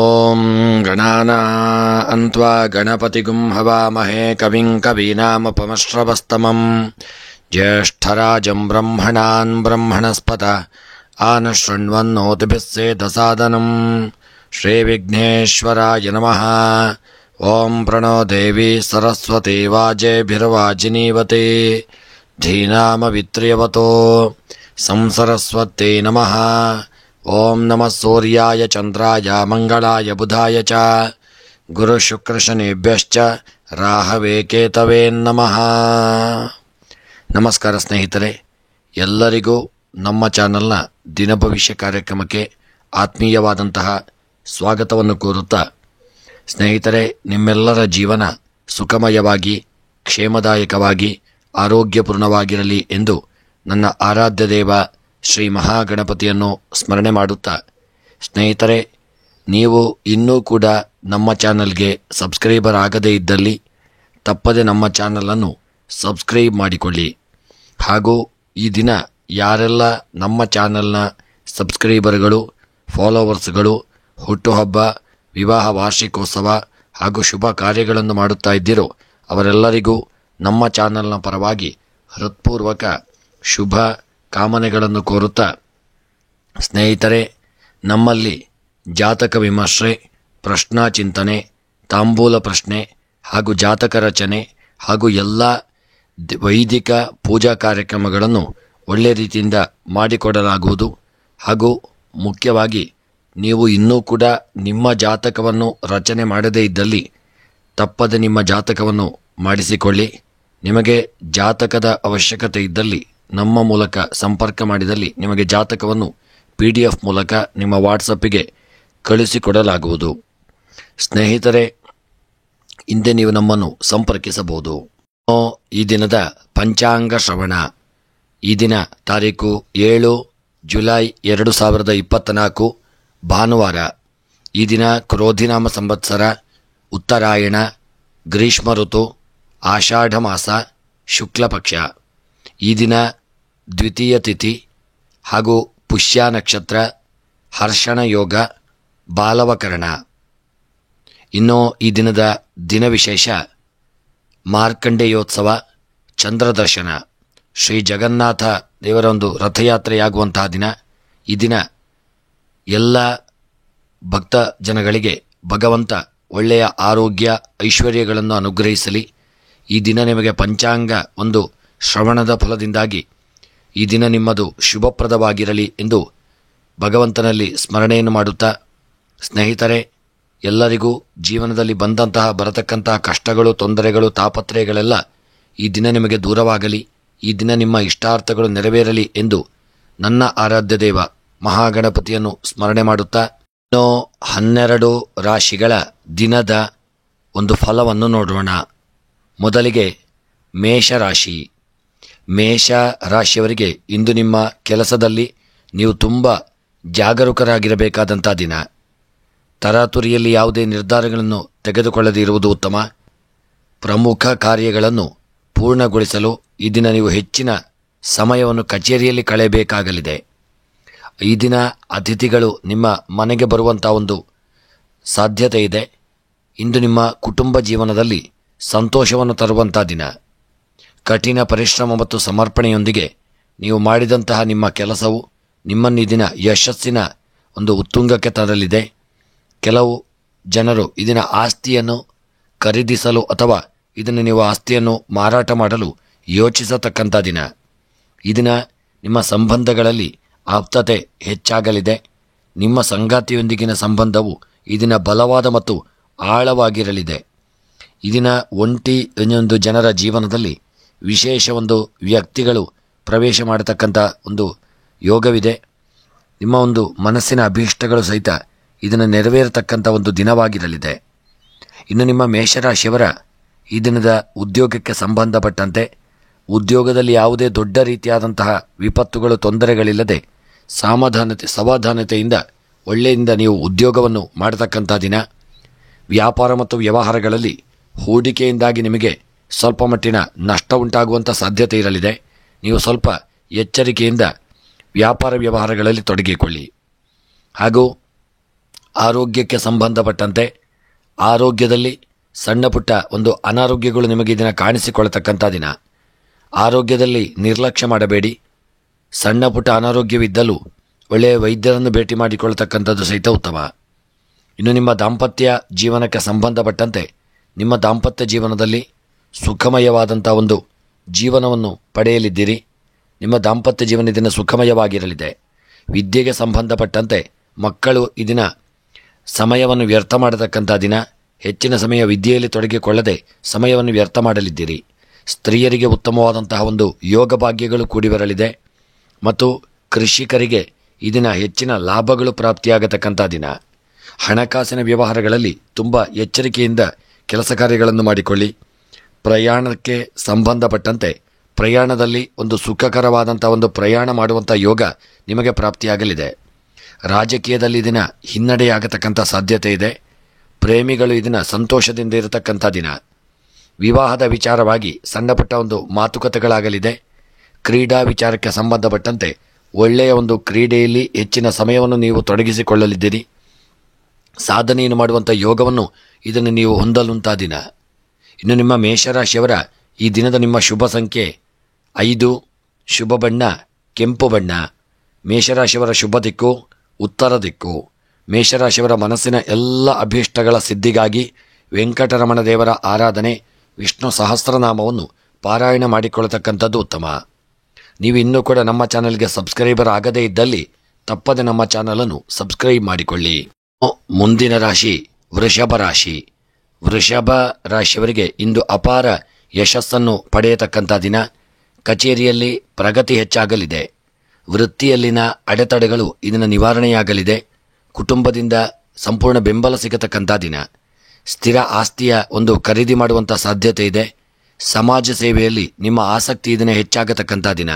ಓಂ ಗಣಾನಾನ್ವಾ ಗಣಪತಿಗುಂ ಹವಾಮಹೇ ಕವಿಂ ಕವೀನಾಮುಪಮಶ್ರವಸ್ತಮಂ ಜ್ಯೇಷ್ಠರಾಜಂ ಬ್ರಹ್ಮಣಾನ್ ಬ್ರಹ್ಮಣಸ್ಪತ ಆನಶೃಣ್ವನ್ನೋತಿಭಿಃ ಸೇದಸಾದನಂ ಶ್ರೀವಿಘ್ನೇಶ್ವರಾಯ ನಮಃ. ಓಂ ಪ್ರಣೋ ದೇವಿ ಸರಸ್ವತಿ ವಾಜೇಭಿರ್ವಾಜಿನೀವತಿ ಧೀನಾಮವಿತ್ರ್ಯವತೋ ಸಂಸರಸ್ವತ್ಯೈ ನಮಃ. ಓಂ ನಮಃ ಸೂರ್ಯಾಯ ಚಂದ್ರಾಯ ಮಂಗಳಾಯ ಬುಧಾಯ ಚ ಗುರುಶುಕ್ರಶನಿಭ್ಯಶ್ಚ ರಾಹವೇ ಕೇತವೇ ನಮಃ. ನಮಸ್ಕಾರ ಸ್ನೇಹಿತರೆ, ಎಲ್ಲರಿಗೂ ನಮ್ಮ ಚಾನಲ್ನ ದಿನಭವಿಷ್ಯ ಕಾರ್ಯಕ್ರಮಕ್ಕೆ ಆತ್ಮೀಯವಾದಂತಹ ಸ್ವಾಗತವನ್ನು ಕೋರುತ್ತಾ, ಸ್ನೇಹಿತರೆ, ನಿಮ್ಮೆಲ್ಲರ ಜೀವನ ಸುಖಮಯವಾಗಿ ಕ್ಷೇಮದಾಯಕವಾಗಿ ಆರೋಗ್ಯಪೂರ್ಣವಾಗಿರಲಿ ಎಂದು ನನ್ನ ಆರಾಧ್ಯ ದೇವ ಶ್ರೀ ಮಹಾಗಣಪತಿಯನ್ನು ಸ್ಮರಣೆ ಮಾಡುತ್ತಾ, ಸ್ನೇಹಿತರೆ, ನೀವು ಇನ್ನೂ ಕೂಡ ನಮ್ಮ ಚಾನಲ್ಗೆ ಸಬ್ಸ್ಕ್ರೈಬರ್ ಆಗದೇ ಇದ್ದಲ್ಲಿ ತಪ್ಪದೆ ನಮ್ಮ ಚಾನಲನ್ನು ಸಬ್ಸ್ಕ್ರೈಬ್ ಮಾಡಿಕೊಳ್ಳಿ. ಹಾಗೂ ಈ ದಿನ ಯಾರೆಲ್ಲ ನಮ್ಮ ಚಾನಲ್ನ ಸಬ್ಸ್ಕ್ರೈಬರ್ಗಳು, ಫಾಲೋವರ್ಸ್ಗಳು ಹುಟ್ಟುಹಬ್ಬ, ವಿವಾಹ ವಾರ್ಷಿಕೋತ್ಸವ ಹಾಗೂ ಶುಭ ಕಾರ್ಯಗಳನ್ನು ಮಾಡುತ್ತಾ ಇದ್ದೀರೋ ಅವರೆಲ್ಲರಿಗೂ ನಮ್ಮ ಚಾನಲ್ನ ಪರವಾಗಿ ಹೃತ್ಪೂರ್ವಕ ಶುಭ ಕಾಮನೆಗಳನ್ನು ಕೋರುತ್ತಾ, ಸ್ನೇಹಿತರೆ, ನಮ್ಮಲ್ಲಿ ಜಾತಕ ವಿಮರ್ಶೆ, ಪ್ರಶ್ನಾ ಚಿಂತನೆ, ತಾಂಬೂಲ ಪ್ರಶ್ನೆ ಹಾಗೂ ಜಾತಕ ರಚನೆ ಹಾಗೂ ಎಲ್ಲ ವೈದಿಕ ಪೂಜಾ ಕಾರ್ಯಕ್ರಮಗಳನ್ನು ಒಳ್ಳೆಯ ರೀತಿಯಿಂದ ಮಾಡಿಕೊಡಲಾಗುವುದು. ಹಾಗೂ ಮುಖ್ಯವಾಗಿ ನೀವು ಇನ್ನೂ ಕೂಡ ನಿಮ್ಮ ಜಾತಕವನ್ನು ರಚನೆ ಮಾಡದೇ ಇದ್ದಲ್ಲಿ ತಪ್ಪದೆ ನಿಮ್ಮ ಜಾತಕವನ್ನು ಮಾಡಿಸಿಕೊಳ್ಳಿ. ನಿಮಗೆ ಜಾತಕದ ಅವಶ್ಯಕತೆ ಇದ್ದಲ್ಲಿ ನಮ್ಮ ಮೂಲಕ ಸಂಪರ್ಕ ಮಾಡಿದಲ್ಲಿ ನಿಮಗೆ ಜಾತಕವನ್ನು PDF ಮೂಲಕ ನಿಮ್ಮ ವಾಟ್ಸಪ್ಪಿಗೆ ಕಳಿಸಿಕೊಡಲಾಗುವುದು. ಸ್ನೇಹಿತರೆ, ಹಿಂದೆ ನೀವು ನಮ್ಮನ್ನು ಸಂಪರ್ಕಿಸಬಹುದು. ಈ ದಿನದ ಪಂಚಾಂಗ ಶ್ರವಣ. ಈ ದಿನ ತಾರೀಕು 7 ಜುಲೈ 2024 ಭಾನುವಾರ. ಈ ದಿನ ಕ್ರೋಧಿನಾಮ ಸಂವತ್ಸರ, ಉತ್ತರಾಯಣ, ಗ್ರೀಷ್ಮ ಋತು, ಆಷಾಢ ಮಾಸ, ಶುಕ್ಲ ಪಕ್ಷ. ಈ ದಿನ ದ್ವಿತೀಯ ತಿಥಿ ಹಾಗೂ ಪುಷ್ಯ ನಕ್ಷತ್ರ, ಹರ್ಷಣ ಯೋಗ, ಬಾಲವಕರಣ. ಇನ್ನು ಈ ದಿನದ ದಿನ ವಿಶೇಷ ಮಾರ್ಕಂಡೇಯೋತ್ಸವ, ಚಂದ್ರದರ್ಶನ, ಶ್ರೀ ಜಗನ್ನಾಥ ದೇವರ ಒಂದು ರಥಯಾತ್ರೆಯಾಗುವಂತಹ ದಿನ. ಈ ದಿನ ಎಲ್ಲ ಭಕ್ತ ಜನಗಳಿಗೆ ಭಗವಂತ ಒಳ್ಳೆಯ ಆರೋಗ್ಯ ಐಶ್ವರ್ಯಗಳನ್ನು ಅನುಗ್ರಹಿಸಲಿ. ಈ ದಿನ ನಿಮಗೆ ಪಂಚಾಂಗ ಒಂದು ಶ್ರವಣದ ಫಲದಿಂದಾಗಿ ಈ ದಿನ ನಿಮ್ಮದು ಶುಭಪ್ರದವಾಗಿರಲಿ ಎಂದು ಭಗವಂತನಲ್ಲಿ ಸ್ಮರಣೆಯನ್ನು ಮಾಡುತ್ತಾ, ಸ್ನೇಹಿತರೆ, ಎಲ್ಲರಿಗೂ ಜೀವನದಲ್ಲಿ ಬರತಕ್ಕಂತಹ ಕಷ್ಟಗಳು, ತೊಂದರೆಗಳು, ತಾಪತ್ರಯಗಳೆಲ್ಲ ಈ ದಿನ ನಿಮಗೆ ದೂರವಾಗಲಿ. ಈ ದಿನ ನಿಮ್ಮ ಇಷ್ಟಾರ್ಥಗಳು ನೆರವೇರಲಿ ಎಂದು ನನ್ನ ಆರಾಧ್ಯ ದೇವ ಮಹಾಗಣಪತಿಯನ್ನು ಸ್ಮರಣೆ ಮಾಡುತ್ತಾ, 12 ರಾಶಿಗಳ ದಿನದ ಒಂದು ಫಲವನ್ನು ನೋಡೋಣ. ಮೊದಲಿಗೆ ಮೇಷರಾಶಿ. ಮೇಷ ರಾಶಿಯವರಿಗೆ ಇಂದು ನಿಮ್ಮ ಕೆಲಸದಲ್ಲಿ ನೀವು ತುಂಬ ಜಾಗರೂಕರಾಗಿರಬೇಕಾದಂಥ ದಿನ. ತರಾತುರಿಯಲ್ಲಿ ಯಾವುದೇ ನಿರ್ಧಾರಗಳನ್ನು ತೆಗೆದುಕೊಳ್ಳದೇ ಇರುವುದು ಉತ್ತಮ. ಪ್ರಮುಖ ಕಾರ್ಯಗಳನ್ನು ಪೂರ್ಣಗೊಳಿಸಲು ಈ ದಿನ ನೀವು ಹೆಚ್ಚಿನ ಸಮಯವನ್ನು ಕಚೇರಿಯಲ್ಲಿ ಕಳೆಯಬೇಕಾಗಲಿದೆ. ಈ ದಿನ ಅತಿಥಿಗಳು ನಿಮ್ಮ ಮನೆಗೆ ಬರುವಂಥ ಒಂದು ಸಾಧ್ಯತೆ ಇದೆ. ಇಂದು ನಿಮ್ಮ ಕುಟುಂಬ ಜೀವನದಲ್ಲಿ ಸಂತೋಷವನ್ನು ತರುವಂಥ ದಿನ. ಕಠಿಣ ಪರಿಶ್ರಮ ಮತ್ತು ಸಮರ್ಪಣೆಯೊಂದಿಗೆ ನೀವು ಮಾಡಿದಂತಹ ನಿಮ್ಮ ಕೆಲಸವು ನಿಮ್ಮನ್ನು ಈ ದಿನ ಯಶಸ್ಸಿನ ಒಂದು ಉತ್ತುಂಗಕ್ಕೆ ತರಲಿದೆ. ಕೆಲವು ಜನರು ಇದನ್ನ ಆಸ್ತಿಯನ್ನು ಖರೀದಿಸಲು ಅಥವಾ ಇದನ್ನು ನೀವು ಆಸ್ತಿಯನ್ನು ಮಾರಾಟ ಮಾಡಲು ಯೋಚಿಸತಕ್ಕಂಥ ದಿನ. ಈ ದಿನ ನಿಮ್ಮ ಸಂಬಂಧಗಳಲ್ಲಿ ಆಪ್ತತೆ ಹೆಚ್ಚಾಗಲಿದೆ. ನಿಮ್ಮ ಸಂಗಾತಿಯೊಂದಿಗಿನ ಸಂಬಂಧವು ಈ ದಿನ ಬಲವಾದ ಮತ್ತು ಆಳವಾಗಿರಲಿದೆ. ಈ ದಿನ ಒಂಟಿ ಒಂದು ಜನರ ಜೀವನದಲ್ಲಿ ವಿಶೇಷ ಒಂದು ವ್ಯಕ್ತಿಗಳು ಪ್ರವೇಶ ಮಾಡತಕ್ಕಂಥ ಒಂದು ಯೋಗವಿದೆ. ನಿಮ್ಮ ಒಂದು ಮನಸ್ಸಿನ ಅಭೀಷ್ಟಗಳು ಸಹಿತ ಇದನ್ನು ನೆರವೇರತಕ್ಕಂಥ ಒಂದು ದಿನವಾಗಿರಲಿದೆ. ಇನ್ನು ನಿಮ್ಮ ಮೇಷರಾಶಿಯವರ ಈ ದಿನದ ಉದ್ಯೋಗಕ್ಕೆ ಸಂಬಂಧಪಟ್ಟಂತೆ ಉದ್ಯೋಗದಲ್ಲಿ ಯಾವುದೇ ದೊಡ್ಡ ರೀತಿಯಾದಂತಹ ವಿಪತ್ತುಗಳು, ತೊಂದರೆಗಳಿಲ್ಲದೆ ಸಾವಧಾನತೆಯಿಂದ ಒಳ್ಳೆಯಿಂದ ನೀವು ಉದ್ಯೋಗವನ್ನು ಮಾಡತಕ್ಕಂಥ ದಿನ. ವ್ಯಾಪಾರ ಮತ್ತು ವ್ಯವಹಾರಗಳಲ್ಲಿ ಹೂಡಿಕೆಯಿಂದಾಗಿ ನಿಮಗೆ ಸ್ವಲ್ಪ ಮಟ್ಟಿನ ನಷ್ಟ ಉಂಟಾಗುವಂಥ ಸಾಧ್ಯತೆ ಇರಲಿದೆ. ನೀವು ಸ್ವಲ್ಪ ಎಚ್ಚರಿಕೆಯಿಂದ ವ್ಯಾಪಾರ ವ್ಯವಹಾರಗಳಲ್ಲಿ ತೊಡಗಿಕೊಳ್ಳಿ. ಹಾಗೂ ಆರೋಗ್ಯಕ್ಕೆ ಸಂಬಂಧಪಟ್ಟಂತೆ ಆರೋಗ್ಯದಲ್ಲಿ ಸಣ್ಣ ಪುಟ್ಟ ಒಂದು ಅನಾರೋಗ್ಯಗಳು ನಿಮಗೆ ದಿನ ಕಾಣಿಸಿಕೊಳ್ಳತಕ್ಕಂಥ ದಿನ. ಆರೋಗ್ಯದಲ್ಲಿ ನಿರ್ಲಕ್ಷ್ಯ ಮಾಡಬೇಡಿ. ಸಣ್ಣ ಪುಟ್ಟ ಅನಾರೋಗ್ಯವಿದ್ದಲೂ ಒಳ್ಳೆಯ ವೈದ್ಯರನ್ನು ಭೇಟಿ ಮಾಡಿಕೊಳ್ಳತಕ್ಕಂಥದ್ದು ಸಹಿತ ಉತ್ತಮ. ಇನ್ನು ನಿಮ್ಮ ದಾಂಪತ್ಯ ಜೀವನಕ್ಕೆ ಸಂಬಂಧಪಟ್ಟಂತೆ ನಿಮ್ಮ ದಾಂಪತ್ಯ ಜೀವನದಲ್ಲಿ ಸುಖಮಯವಾದಂಥ ಒಂದು ಜೀವನವನ್ನು ಪಡೆಯಲಿದ್ದೀರಿ. ನಿಮ್ಮ ದಾಂಪತ್ಯ ಜೀವನ ದಿನ ಸುಖಮಯವಾಗಿರಲಿದೆ. ವಿದ್ಯೆಗೆ ಸಂಬಂಧಪಟ್ಟಂತೆ ಮಕ್ಕಳು ಈ ದಿನ ಸಮಯವನ್ನು ವ್ಯರ್ಥ ಮಾಡತಕ್ಕಂಥ ದಿನ. ಹೆಚ್ಚಿನ ಸಮಯ ವಿದ್ಯೆಯಲ್ಲಿ ತೊಡಗಿಕೊಳ್ಳದೆ ಸಮಯವನ್ನು ವ್ಯರ್ಥ ಮಾಡಲಿದ್ದೀರಿ. ಸ್ತ್ರೀಯರಿಗೆ ಉತ್ತಮವಾದಂತಹ ಒಂದು ಯೋಗ ಭಾಗ್ಯಗಳು ಕೂಡಿ ಬರಲಿದೆ ಮತ್ತು ಕೃಷಿಕರಿಗೆ ಈ ದಿನ ಹೆಚ್ಚಿನ ಲಾಭಗಳು ಪ್ರಾಪ್ತಿಯಾಗತಕ್ಕಂಥ ದಿನ. ಹಣಕಾಸಿನ ವ್ಯವಹಾರಗಳಲ್ಲಿ ತುಂಬ ಎಚ್ಚರಿಕೆಯಿಂದ ಕೆಲಸ ಕಾರ್ಯಗಳನ್ನು ಮಾಡಿಕೊಳ್ಳಿ. ಪ್ರಯಾಣಕ್ಕೆ ಸಂಬಂಧಪಟ್ಟಂತೆ ಪ್ರಯಾಣದಲ್ಲಿ ಒಂದು ಸುಖಕರವಾದಂಥ ಒಂದು ಪ್ರಯಾಣ ಮಾಡುವಂಥ ಯೋಗ ನಿಮಗೆ ಪ್ರಾಪ್ತಿಯಾಗಲಿದೆ. ರಾಜಕೀಯದಲ್ಲಿ ದಿನ ಹಿನ್ನಡೆಯಾಗತಕ್ಕಂಥ ಸಾಧ್ಯತೆ ಇದೆ. ಪ್ರೇಮಿಗಳು ಈ ದಿನ ಸಂತೋಷದಿಂದ ಇರತಕ್ಕಂಥ ದಿನ. ವಿವಾಹದ ವಿಚಾರವಾಗಿ ಸಣ್ಣ ಪುಟ್ಟ ಒಂದು ಮಾತುಕತೆಗಳಾಗಲಿದೆ. ಕ್ರೀಡಾ ವಿಚಾರಕ್ಕೆ ಸಂಬಂಧಪಟ್ಟಂತೆ ಒಳ್ಳೆಯ ಒಂದು ಕ್ರೀಡೆಯಲ್ಲಿ ಹೆಚ್ಚಿನ ಸಮಯವನ್ನು ನೀವು ತೊಡಗಿಸಿಕೊಳ್ಳಲಿದ್ದೀರಿ. ಸಾಧನೆಯನ್ನು ಮಾಡುವಂಥ ಯೋಗವನ್ನು ಇದನ್ನು ನೀವು ಹೊಂದಲುಂಥ ದಿನ. ಇನ್ನು ನಿಮ್ಮ ಮೇಷರಾಶಿಯವರ ಈ ದಿನದ ನಿಮ್ಮ ಶುಭ ಸಂಖ್ಯೆ 5, ಶುಭ ಬಣ್ಣ ಕೆಂಪು ಬಣ್ಣ. ಮೇಷರಾಶಿಯವರ ಶುಭ ದಿಕ್ಕು ಉತ್ತರ ದಿಕ್ಕು. ಮೇಷರಾಶಿಯವರ ಮನಸ್ಸಿನ ಎಲ್ಲ ಅಭೀಷ್ಟಗಳ ಸಿದ್ಧಿಗಾಗಿ ವೆಂಕಟರಮಣ ದೇವರ ಆರಾಧನೆ, ವಿಷ್ಣು ಸಹಸ್ರನಾಮವನ್ನು ಪಾರಾಯಣ ಮಾಡಿಕೊಳ್ಳತಕ್ಕಂಥದ್ದು ಉತ್ತಮ. ನೀವು ಇನ್ನೂ ಕೂಡ ನಮ್ಮ ಚಾನಲ್ಗೆ ಸಬ್ಸ್ಕ್ರೈಬರ್ ಆಗದೇ ಇದ್ದಲ್ಲಿ ತಪ್ಪದೆ ನಮ್ಮ ಚಾನಲನ್ನು ಸಬ್ಸ್ಕ್ರೈಬ್ ಮಾಡಿಕೊಳ್ಳಿ. ಮುಂದಿನ ರಾಶಿ ವೃಷಭ ರಾಶಿ. ವೃಷಭ ರಾಶಿಯವರಿಗೆ ಇಂದು ಅಪಾರ ಯಶಸ್ಸನ್ನು ಪಡೆಯತಕ್ಕಂಥ ದಿನ. ಕಚೇರಿಯಲ್ಲಿ ಪ್ರಗತಿ ಹೆಚ್ಚಾಗಲಿದೆ. ವೃತ್ತಿಯಲ್ಲಿನ ಅಡೆತಡೆಗಳು ಇದನ್ನು ನಿವಾರಣೆಯಾಗಲಿದೆ. ಕುಟುಂಬದಿಂದ ಸಂಪೂರ್ಣ ಬೆಂಬಲ ಸಿಗತಕ್ಕಂಥ ದಿನ. ಸ್ಥಿರ ಆಸ್ತಿಯ ಒಂದು ಖರೀದಿ ಮಾಡುವಂಥ ಸಾಧ್ಯತೆ ಇದೆ. ಸಮಾಜ ಸೇವೆಯಲ್ಲಿ ನಿಮ್ಮ ಆಸಕ್ತಿ ಇದನ್ನು ಹೆಚ್ಚಾಗತಕ್ಕಂಥ ದಿನ.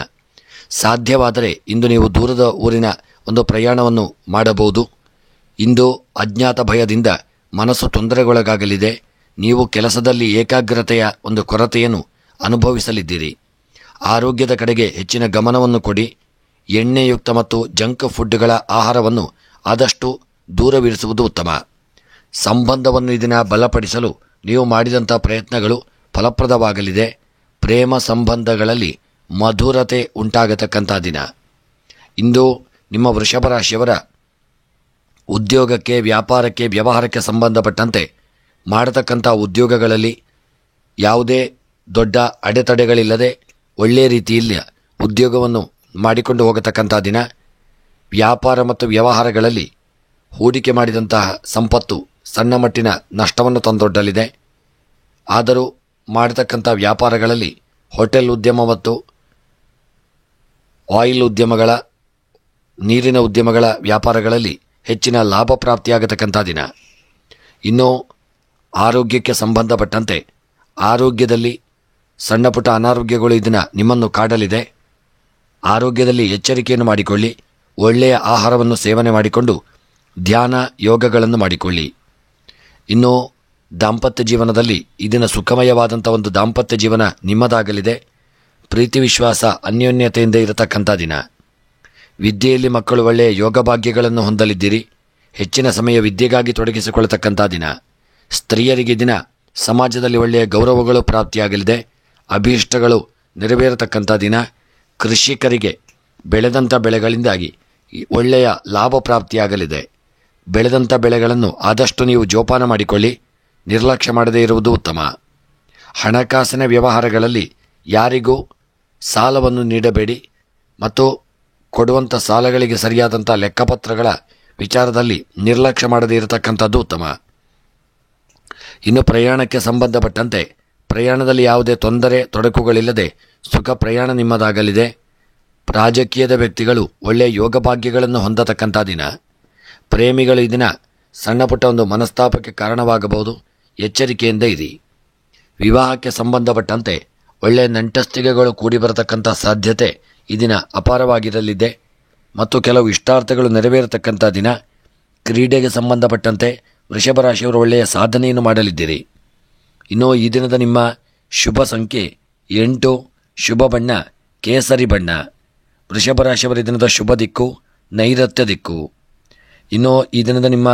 ಸಾಧ್ಯವಾದರೆ ಇಂದು ನೀವು ದೂರದ ಊರಿನ ಒಂದು ಪ್ರಯಾಣವನ್ನು ಮಾಡಬಹುದು. ಇಂದು ಅಜ್ಞಾತ ಭಯದಿಂದ ಮನಸ್ಸು ತೊಂದರೆಗೊಳಗಾಗಲಿದೆ. ನೀವು ಕೆಲಸದಲ್ಲಿ ಏಕಾಗ್ರತೆಯ ಒಂದು ಕೊರತೆಯನ್ನು ಅನುಭವಿಸಲಿದ್ದೀರಿ. ಆರೋಗ್ಯದ ಕಡೆಗೆ ಹೆಚ್ಚಿನ ಗಮನವನ್ನು ಕೊಡಿ. ಎಣ್ಣೆಯುಕ್ತ ಮತ್ತು ಜಂಕ್ ಫುಡ್ಗಳ ಆಹಾರವನ್ನು ಆದಷ್ಟು ದೂರವಿರಿಸುವುದು ಉತ್ತಮ. ಸಂಬಂಧವನ್ನು ಇದನ್ನು ಬಲಪಡಿಸಲು ನೀವು ಮಾಡಿದಂಥ ಪ್ರಯತ್ನಗಳು ಫಲಪ್ರದವಾಗಲಿದೆ. ಪ್ರೇಮ ಸಂಬಂಧಗಳಲ್ಲಿ ಮಧುರತೆ ಉಂಟಾಗತಕ್ಕಂಥ ದಿನ. ಇಂದು ನಿಮ್ಮ ವೃಷಭ ರಾಶಿಯವರ ಉದ್ಯೋಗಕ್ಕೆ, ವ್ಯಾಪಾರಕ್ಕೆ, ವ್ಯವಹಾರಕ್ಕೆ ಸಂಬಂಧಪಟ್ಟಂತೆ ಮಾಡತಕ್ಕಂಥ ಉದ್ಯೋಗಗಳಲ್ಲಿ ಯಾವುದೇ ದೊಡ್ಡ ಅಡೆತಡೆಗಳಿಲ್ಲದೆ ಒಳ್ಳೆಯ ರೀತಿಯಲ್ಲಿ ಉದ್ಯೋಗವನ್ನು ಮಾಡಿಕೊಂಡು ಹೋಗತಕ್ಕಂಥ ದಿನ. ವ್ಯಾಪಾರ ಮತ್ತು ವ್ಯವಹಾರಗಳಲ್ಲಿ ಹೂಡಿಕೆ ಮಾಡಿದಂತಹ ಸಂಪತ್ತು ಸಣ್ಣ ಮಟ್ಟಿನ ನಷ್ಟವನ್ನು ತಂದೊಡ್ಡಲಿದೆ. ಆದರೂ ಮಾಡತಕ್ಕಂಥ ವ್ಯಾಪಾರಗಳಲ್ಲಿ ಹೋಟೆಲ್ ಉದ್ಯಮ ಮತ್ತು ಆಯಿಲ್ ಉದ್ಯಮಗಳ, ನೀರಿನ ಉದ್ಯಮಗಳ ವ್ಯಾಪಾರಗಳಲ್ಲಿ ಹೆಚ್ಚಿನ ಲಾಭ ಪ್ರಾಪ್ತಿಯಾಗತಕ್ಕಂಥ ದಿನ. ಇನ್ನು ಆರೋಗ್ಯಕ್ಕೆ ಸಂಬಂಧಪಟ್ಟಂತೆ ಆರೋಗ್ಯದಲ್ಲಿ ಸಣ್ಣ ಪುಟ್ಟ ಅನಾರೋಗ್ಯಗಳು ಇದನ್ನು ನಿಮ್ಮನ್ನು ಕಾಡಲಿದೆ. ಆರೋಗ್ಯದಲ್ಲಿ ಎಚ್ಚರಿಕೆಯನ್ನು ಮಾಡಿಕೊಳ್ಳಿ. ಒಳ್ಳೆಯ ಆಹಾರವನ್ನು ಸೇವನೆ ಮಾಡಿಕೊಂಡು ಧ್ಯಾನ ಯೋಗಗಳನ್ನು ಮಾಡಿಕೊಳ್ಳಿ. ಇನ್ನು ದಾಂಪತ್ಯ ಜೀವನದಲ್ಲಿ ಇದನ್ನು ಸುಖಮಯವಾದಂಥ ಒಂದು ದಾಂಪತ್ಯ ಜೀವನ ನಿಮ್ಮದಾಗಲಿದೆ. ಪ್ರೀತಿ ವಿಶ್ವಾಸ ಅನ್ಯೋನ್ಯತೆಯಿಂದ ಇರತಕ್ಕಂಥ ದಿನ. ವಿದ್ಯೆಯಲ್ಲಿ ಮಕ್ಕಳು ಒಳ್ಳೆಯ ಯೋಗ ಭಾಗ್ಯಗಳನ್ನು ಹೊಂದಲಿದ್ದೀರಿ. ಹೆಚ್ಚಿನ ಸಮಯ ವಿದ್ಯೆಗಾಗಿ ತೊಡಗಿಸಿಕೊಳ್ಳತಕ್ಕಂಥ ದಿನ. ಸ್ತ್ರೀಯರಿಗೆ ದಿನ ಸಮಾಜದಲ್ಲಿ ಒಳ್ಳೆಯ ಗೌರವಗಳು ಪ್ರಾಪ್ತಿಯಾಗಲಿದೆ. ಅಭೀಷ್ಟಗಳು ನೆರವೇರತಕ್ಕಂಥ ದಿನ. ಕೃಷಿಕರಿಗೆ ಬೆಳೆದಂಥ ಬೆಳೆಗಳಿಂದಾಗಿ ಒಳ್ಳೆಯ ಲಾಭ ಪ್ರಾಪ್ತಿಯಾಗಲಿದೆ. ಬೆಳೆದಂಥ ಬೆಳೆಗಳನ್ನು ಆದಷ್ಟು ನೀವು ಜೋಪಾನ ಮಾಡಿಕೊಳ್ಳಿ. ನಿರ್ಲಕ್ಷ್ಯ ಮಾಡದೇ ಇರುವುದು ಉತ್ತಮ. ಹಣಕಾಸಿನ ವ್ಯವಹಾರಗಳಲ್ಲಿ ಯಾರಿಗೂ ಸಾಲವನ್ನು ನೀಡಬೇಡಿ ಮತ್ತು ಕೊಡುವಂಥ ಸಾಲಗಳಿಗೆ ಸರಿಯಾದಂಥ ಲೆಕ್ಕಪತ್ರಗಳ ವಿಚಾರದಲ್ಲಿ ನಿರ್ಲಕ್ಷ್ಯ ಮಾಡದೇ ಇರತಕ್ಕಂಥದ್ದು ಉತ್ತಮ. ಇನ್ನು ಪ್ರಯಾಣಕ್ಕೆ ಸಂಬಂಧಪಟ್ಟಂತೆ ಪ್ರಯಾಣದಲ್ಲಿ ಯಾವುದೇ ತೊಂದರೆ ತೊಡಕುಗಳಿಲ್ಲದೆ ಸುಖ ಪ್ರಯಾಣ ನಿಮ್ಮದಾಗಲಿದೆ. ರಾಜಕೀಯದ ವ್ಯಕ್ತಿಗಳು ಒಳ್ಳೆಯ ಯೋಗ ಭಾಗ್ಯಗಳನ್ನು ಹೊಂದತಕ್ಕಂಥ ದಿನ. ಪ್ರೇಮಿಗಳು ಈ ದಿನ ಸಣ್ಣ ಪುಟ್ಟ ಒಂದು ಮನಸ್ತಾಪಕ್ಕೆ ಕಾರಣವಾಗಬಹುದು. ಎಚ್ಚರಿಕೆಯಿಂದ ಇರಿ. ವಿವಾಹಕ್ಕೆ ಸಂಬಂಧಪಟ್ಟಂತೆ ಒಳ್ಳೆಯ ನಂಟಸ್ತಿಗೆಗಳು ಕೂಡಿ ಬರತಕ್ಕಂಥ ಸಾಧ್ಯತೆ ಈ ದಿನ ಅಪಾರವಾಗಿರಲಿದೆ ಮತ್ತು ಕೆಲವು ಇಷ್ಟಾರ್ಥಗಳು ನೆರವೇರತಕ್ಕಂಥ ದಿನ. ಕ್ರೀಡೆಗೆ ಸಂಬಂಧಪಟ್ಟಂತೆ ವೃಷಭ ರಾಶಿಯವರು ಒಳ್ಳೆಯ ಸಾಧನೆಯನ್ನು ಮಾಡಲಿದ್ದೀರಿ. ಇನ್ನು ಈ ದಿನದ ನಿಮ್ಮ ಶುಭ ಸಂಖ್ಯೆ 8, ಶುಭ ಬಣ್ಣ ಕೇಸರಿ ಬಣ್ಣ. ವೃಷಭ ರಾಶಿಯವರ ದಿನದ ಶುಭ ದಿಕ್ಕು ನೈಋತ್ಯ ದಿಕ್ಕು. ಇನ್ನು ಈ ದಿನದ ನಿಮ್ಮ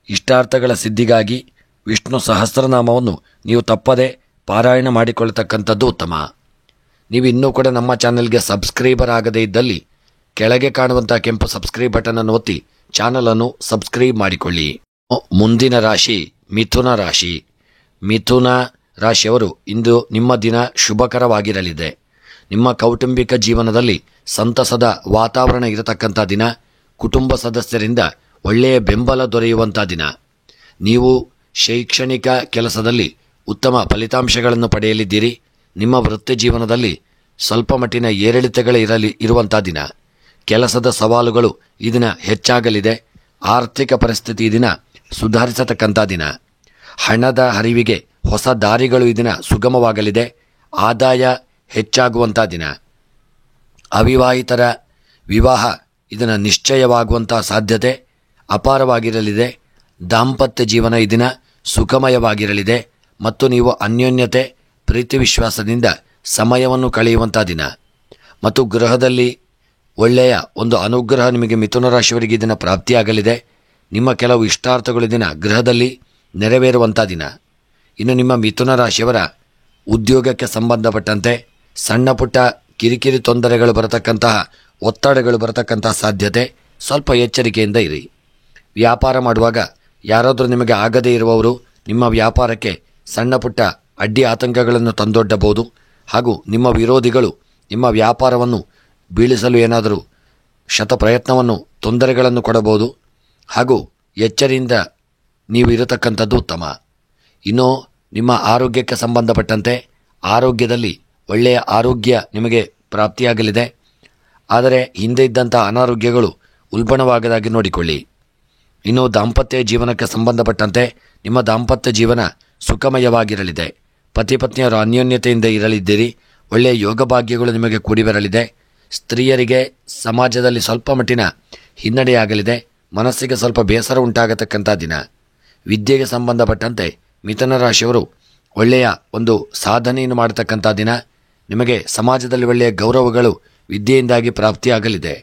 ಇಷ್ಟಾರ್ಥಗಳ ಸಿದ್ಧಿಗಾಗಿ ವಿಷ್ಣು ಸಹಸ್ರನಾಮವನ್ನು ನೀವು ತಪ್ಪದೆ ಪಾರಾಯಣ ಮಾಡಿಕೊಳ್ಳತಕ್ಕಂಥದ್ದು ಉತ್ತಮ. ನೀವು ಇನ್ನೂ ಕೂಡ ನಮ್ಮ ಚಾನೆಲ್ಗೆ ಸಬ್ಸ್ಕ್ರೈಬರ್ ಆಗದೇ ಇದ್ದಲ್ಲಿ ಕೆಳಗೆ ಕಾಣುವಂಥ ಕೆಂಪು ಸಬ್ಸ್ಕ್ರೈಬ್ ಬಟನ್ ಅನ್ನು ಒತ್ತಿ ಚಾನಲನ್ನು ಸಬ್ಸ್ಕ್ರೈಬ್ ಮಾಡಿಕೊಳ್ಳಿ. ಮುಂದಿನ ರಾಶಿ ಮಿಥುನ ರಾಶಿ. ಮಿಥುನ ರಾಶಿಯವರು ಇಂದು ನಿಮ್ಮ ದಿನ ಶುಭಕರವಾಗಿರಲಿದೆ. ನಿಮ್ಮ ಕೌಟುಂಬಿಕ ಜೀವನದಲ್ಲಿ ಸಂತಸದ ವಾತಾವರಣ ಇರತಕ್ಕಂಥ ದಿನ. ಕುಟುಂಬ ಸದಸ್ಯರಿಂದ ಒಳ್ಳೆಯ ಬೆಂಬಲ ದೊರೆಯುವಂಥ ದಿನ. ನೀವು ಶೈಕ್ಷಣಿಕ ಕೆಲಸದಲ್ಲಿ ಉತ್ತಮ ಫಲಿತಾಂಶಗಳನ್ನು ಪಡೆಯಲಿದ್ದೀರಿ. ನಿಮ್ಮ ವೃತ್ತಿ ಜೀವನದಲ್ಲಿ ಸ್ವಲ್ಪ ಮಟ್ಟಿನ ಏರಿಳಿತಗಳು ಇರುವಂಥ ದಿನ. ಕೆಲಸದ ಸವಾಲುಗಳು ಈ ದಿನ ಹೆಚ್ಚಾಗಲಿದೆ. ಆರ್ಥಿಕ ಪರಿಸ್ಥಿತಿ ಈ ದಿನ ಸುಧಾರಿಸತಕ್ಕಂಥ ದಿನ. ಹಣದ ಹರಿವಿಗೆ ಹೊಸ ದಾರಿಗಳು ಈ ದಿನ ಸುಗಮವಾಗಲಿದೆ. ಆದಾಯ ಹೆಚ್ಚಾಗುವಂಥ ದಿನ. ಅವಿವಾಹಿತರ ವಿವಾಹ ಇದನ್ನು ನಿಶ್ಚಯವಾಗುವಂಥ ಸಾಧ್ಯತೆ ಅಪಾರವಾಗಿರಲಿದೆ. ದಾಂಪತ್ಯ ಜೀವನ ಈ ದಿನ ಸುಖಮಯವಾಗಿರಲಿದೆ ಮತ್ತು ನೀವು ಅನ್ಯೋನ್ಯತೆ ಪ್ರೀತಿ ವಿಶ್ವಾಸದಿಂದ ಸಮಯವನ್ನು ಕಳೆಯುವಂಥ ದಿನ. ಮತ್ತು ಗೃಹದಲ್ಲಿ ಒಳ್ಳೆಯ ಒಂದು ಅನುಗ್ರಹ ನಿಮಗೆ ಮಿಥುನ ರಾಶಿಯವರಿಗೆ ದಿನ ಪ್ರಾಪ್ತಿಯಾಗಲಿದೆ. ನಿಮ್ಮ ಕೆಲವು ಇಷ್ಟಾರ್ಥಗಳು ದಿನ ಗೃಹದಲ್ಲಿ ನೆರವೇರುವಂಥ ದಿನ. ಇನ್ನು ನಿಮ್ಮ ಮಿಥುನ ರಾಶಿಯವರ ಉದ್ಯೋಗಕ್ಕೆ ಸಂಬಂಧಪಟ್ಟಂತೆ ಸಣ್ಣ ಪುಟ್ಟ ಕಿರಿಕಿರಿ ತೊಂದರೆಗಳು ಬರತಕ್ಕಂತಹ ಒತ್ತಡಗಳು ಬರತಕ್ಕಂತಹ ಸಾಧ್ಯತೆ. ಸ್ವಲ್ಪ ಎಚ್ಚರಿಕೆಯಿಂದ ಇರಿ. ವ್ಯಾಪಾರ ಮಾಡುವಾಗ ಯಾರಾದರೂ ನಿಮಗೆ ಆಗದೇ ಇರುವವರು ನಿಮ್ಮ ವ್ಯಾಪಾರಕ್ಕೆ ಸಣ್ಣ ಪುಟ್ಟ ಅಡ್ಡಿ ಆತಂಕಗಳನ್ನು ತಂದೊಡ್ಡಬಹುದು. ಹಾಗೂ ನಿಮ್ಮ ವಿರೋಧಿಗಳು ನಿಮ್ಮ ವ್ಯಾಪಾರವನ್ನು ಬೀಳಿಸಲು ಏನಾದರೂ ಶತಪ್ರಯತ್ನವನ್ನು ತೊಂದರೆಗಳನ್ನು ಕೊಡಬಹುದು. ಹಾಗೂ ಎಚ್ಚರಿಯಿಂದ ನೀವು ಇರತಕ್ಕಂಥದ್ದು ಉತ್ತಮ. ಇನ್ನು ನಿಮ್ಮ ಆರೋಗ್ಯಕ್ಕೆ ಸಂಬಂಧಪಟ್ಟಂತೆ ಆರೋಗ್ಯದಲ್ಲಿ ಒಳ್ಳೆಯ ಆರೋಗ್ಯ ನಿಮಗೆ ಪ್ರಾಪ್ತಿಯಾಗಲಿದೆ. ಆದರೆ ಹಿಂದೆ ಇದ್ದಂಥ ಅನಾರೋಗ್ಯಗಳು ಉಲ್ಬಣವಾಗದಾಗಿ ನೋಡಿಕೊಳ್ಳಿ. ಇನ್ನು ದಾಂಪತ್ಯ ಜೀವನಕ್ಕೆ ಸಂಬಂಧಪಟ್ಟಂತೆ ನಿಮ್ಮ ದಾಂಪತ್ಯ ಜೀವನ ಸುಖಮಯವಾಗಿರಲಿದೆ. ಪತಿ ಪತ್ನಿಯರು ಅನ್ಯೋನ್ಯತೆಯಿಂದ ಇರಲಿದ್ದೀರಿ. ಒಳ್ಳೆಯ ಯೋಗ ಭಾಗ್ಯಗಳು ನಿಮಗೆ ಕೂಡಿ ಬರಲಿದೆ. ಸ್ತ್ರೀಯರಿಗೆ ಸಮಾಜದಲ್ಲಿ ಸ್ವಲ್ಪ ಮಟ್ಟಿನ ಹಿನ್ನಡೆಯಾಗಲಿದೆ. ಮನಸ್ಸಿಗೆ ಸ್ವಲ್ಪ ಬೇಸರ ಉಂಟಾಗತಕ್ಕಂಥ ದಿನ. ವಿದ್ಯೆಗೆ ಸಂಬಂಧಪಟ್ಟಂತೆ ಮಿಥುನ ರಾಶಿಯವರು ಒಳ್ಳೆಯ ಒಂದು ಸಾಧನೆಯನ್ನು ಮಾಡತಕ್ಕಂಥ ದಿನ. ನಿಮಗೆ ಸಮಾಜದಲ್ಲಿ ಒಳ್ಳೆಯ ಗೌರವಗಳು ವಿದ್ಯೆಯಿಂದಾಗಿ ಪ್ರಾಪ್ತಿಯಾಗಲಿದೆ.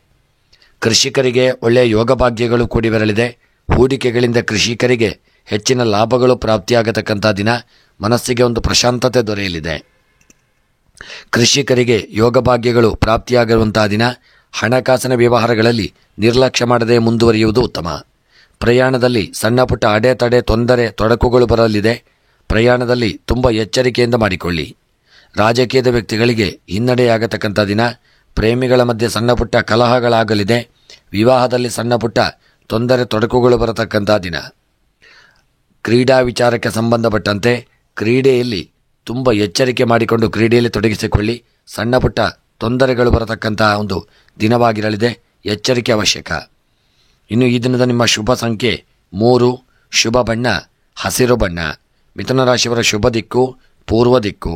ಕೃಷಿಕರಿಗೆ ಒಳ್ಳೆಯ ಯೋಗ ಭಾಗ್ಯಗಳು ಕೂಡಿ ಬರಲಿದೆ. ಹೂಡಿಕೆಗಳಿಂದ ಕೃಷಿಕರಿಗೆ ಹೆಚ್ಚಿನ ಲಾಭಗಳು ಪ್ರಾಪ್ತಿಯಾಗತಕ್ಕಂಥ ದಿನ. ಮನಸ್ಸಿಗೆ ಒಂದು ಪ್ರಶಾಂತತೆ ದೊರೆಯಲಿದೆ. ಕೃಷಿಕರಿಗೆ ಯೋಗ ಭಾಗ್ಯಗಳು ಪ್ರಾಪ್ತಿಯಾಗಿರುವಂತಹ ದಿನ. ಹಣಕಾಸಿನ ವ್ಯವಹಾರಗಳಲ್ಲಿ ನಿರ್ಲಕ್ಷ್ಯ ಮಾಡದೆ ಮುಂದುವರಿಯುವುದು ಉತ್ತಮ. ಪ್ರಯಾಣದಲ್ಲಿ ಸಣ್ಣ ಪುಟ್ಟ ಅಡೆತಡೆ ತೊಂದರೆ ತೊಡಕುಗಳು ಬರಲಿದೆ. ಪ್ರಯಾಣದಲ್ಲಿ ತುಂಬ ಎಚ್ಚರಿಕೆಯಿಂದ ಮಾಡಿಕೊಳ್ಳಿ. ರಾಜಕೀಯದ ವ್ಯಕ್ತಿಗಳಿಗೆ ಹಿನ್ನಡೆಯಾಗತಕ್ಕಂಥ ದಿನ. ಪ್ರೇಮಿಗಳ ಮಧ್ಯೆ ಸಣ್ಣ ಪುಟ್ಟ ಕಲಹಗಳಾಗಲಿದೆ. ವಿವಾಹದಲ್ಲಿ ಸಣ್ಣ ಪುಟ್ಟ ತೊಂದರೆ ತೊಡಕುಗಳು ಬರತಕ್ಕಂಥ ದಿನ. ಕ್ರೀಡಾ ವಿಚಾರಕ್ಕೆ ಸಂಬಂಧಪಟ್ಟಂತೆ ಕ್ರೀಡೆಯಲ್ಲಿ ತುಂಬ ಎಚ್ಚರಿಕೆ ಮಾಡಿಕೊಂಡು ಕ್ರೀಡೆಯಲ್ಲಿ ತೊಡಗಿಸಿಕೊಳ್ಳಿ. ಸಣ್ಣ ಪುಟ್ಟ ತೊಂದರೆಗಳು ಬರತಕ್ಕಂಥ ಒಂದು ದಿನವಾಗಿರಲಿದೆ. ಎಚ್ಚರಿಕೆ ಅವಶ್ಯಕ. ಇನ್ನು ಈ ದಿನದ ನಿಮ್ಮ ಶುಭ ಸಂಖ್ಯೆ 3, ಶುಭ ಬಣ್ಣ ಹಸಿರು ಬಣ್ಣ. ಮಿಥುನ ರಾಶಿಯವರ ಶುಭ ದಿಕ್ಕು ಪೂರ್ವ ದಿಕ್ಕು.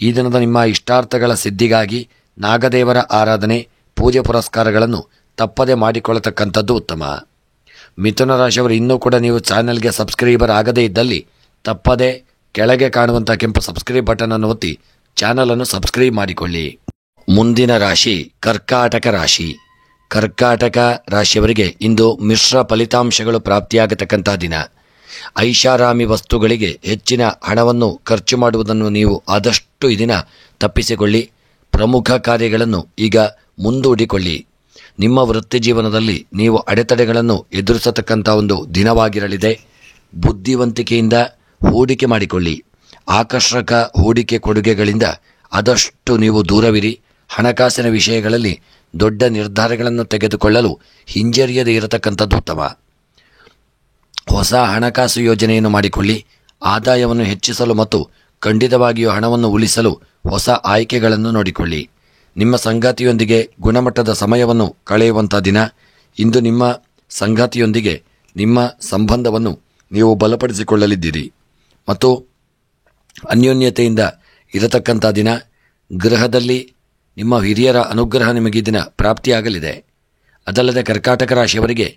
ಈ ದಿನದ ನಿಮ್ಮ ಇಷ್ಟಾರ್ಥಗಳ ಸಿದ್ಧಿಗಾಗಿ ನಾಗದೇವರ ಆರಾಧನೆ ಪೂಜೆ ಪುರಸ್ಕಾರಗಳನ್ನು ತಪ್ಪದೆ ಮಾಡಿಕೊಳ್ಳತಕ್ಕಂಥದ್ದು ಉತ್ತಮ. ಮಿಥುನ ರಾಶಿಯವರು ಇನ್ನೂ ಕೂಡ ನೀವು ಚಾನೆಲ್ಗೆ ಸಬ್ಸ್ಕ್ರೈಬರ್ ಆಗದೇ ಇದ್ದಲ್ಲಿ ತಪ್ಪದೆ ಕೆಳಗೆ ಕಾಣುವಂಥ ಕೆಂಪು ಸಬ್ಸ್ಕ್ರೈಬ್ ಬಟನ್ ಅನ್ನು ಒತ್ತಿ ಚಾನಲನ್ನು ಸಬ್ಸ್ಕ್ರೈಬ್ ಮಾಡಿಕೊಳ್ಳಿ. ಮುಂದಿನ ರಾಶಿ ಕರ್ಕಾಟಕ ರಾಶಿ. ಕರ್ಕಾಟಕ ರಾಶಿಯವರಿಗೆ ಇಂದು ಮಿಶ್ರ ಫಲಿತಾಂಶಗಳು ಪ್ರಾಪ್ತಿಯಾಗತಕ್ಕಂಥ ದಿನ. ಐಷಾರಾಮಿ ವಸ್ತುಗಳಿಗೆ ಹೆಚ್ಚಿನ ಹಣವನ್ನು ಖರ್ಚು ಮಾಡುವುದನ್ನು ನೀವು ಆದಷ್ಟು ಈ ದಿನ ತಪ್ಪಿಸಿಕೊಳ್ಳಿ. ಪ್ರಮುಖ ಕಾರ್ಯಗಳನ್ನು ಈಗ ಮುಂದೂಡಿಕೊಳ್ಳಿ. ನಿಮ್ಮ ವೃತ್ತಿ ಜೀವನದಲ್ಲಿ ನೀವು ಅಡೆತಡೆಗಳನ್ನು ಎದುರಿಸತಕ್ಕಂಥ ಒಂದು ದಿನವಾಗಿರಲಿದೆ. ಬುದ್ಧಿವಂತಿಕೆಯಿಂದ ಹೂಡಿಕೆ ಮಾಡಿಕೊಳ್ಳಿ. ಆಕರ್ಷಕ ಹೂಡಿಕೆ ಕೊಡುಗೆಗಳಿಂದ ಆದಷ್ಟು ನೀವು ದೂರವಿರಿ. ಹಣಕಾಸಿನ ವಿಷಯಗಳಲ್ಲಿ ದೊಡ್ಡ ನಿರ್ಧಾರಗಳನ್ನು ತೆಗೆದುಕೊಳ್ಳಲು ಹಿಂಜರಿಯದೇ ಇರತಕ್ಕಂಥದ್ದು ಉತ್ತಮ. ಹೊಸ ಹಣಕಾಸು ಯೋಜನೆಯನ್ನು ಮಾಡಿಕೊಳ್ಳಿ. ಆದಾಯವನ್ನು ಹೆಚ್ಚಿಸಲು ಮತ್ತು ಖಂಡಿತವಾಗಿಯೂ ಹಣವನ್ನು ಉಳಿಸಲು ಹೊಸ ಆಯ್ಕೆಗಳನ್ನು ನೋಡಿಕೊಳ್ಳಿ. ನಿಮ್ಮ ಸಂಗಾತಿಯೊಂದಿಗೆ ಗುಣಮಟ್ಟದ ಸಮಯವನ್ನು ಕಳೆಯುವಂಥ ದಿನ. ಇಂದು ನಿಮ್ಮ ಸಂಗಾತಿಯೊಂದಿಗೆ ನಿಮ್ಮ ಸಂಬಂಧವನ್ನು ನೀವು ಬಲಪಡಿಸಿಕೊಳ್ಳಲಿದ್ದೀರಿ ಮತ್ತು ಅನ್ಯೋನ್ಯತೆಯಿಂದ ಇರತಕ್ಕಂಥ ದಿನ. ಗೃಹದಲ್ಲಿ ನಿಮ್ಮ ಹಿರಿಯರ ಅನುಗ್ರಹ ನಿಮಗೆ ದಿನ ಪ್ರಾಪ್ತಿಯಾಗಲಿದೆ. ಅದಲ್ಲದೆ ಕರ್ಕಾಟಕ ರಾಶಿಯವರಿಗೆ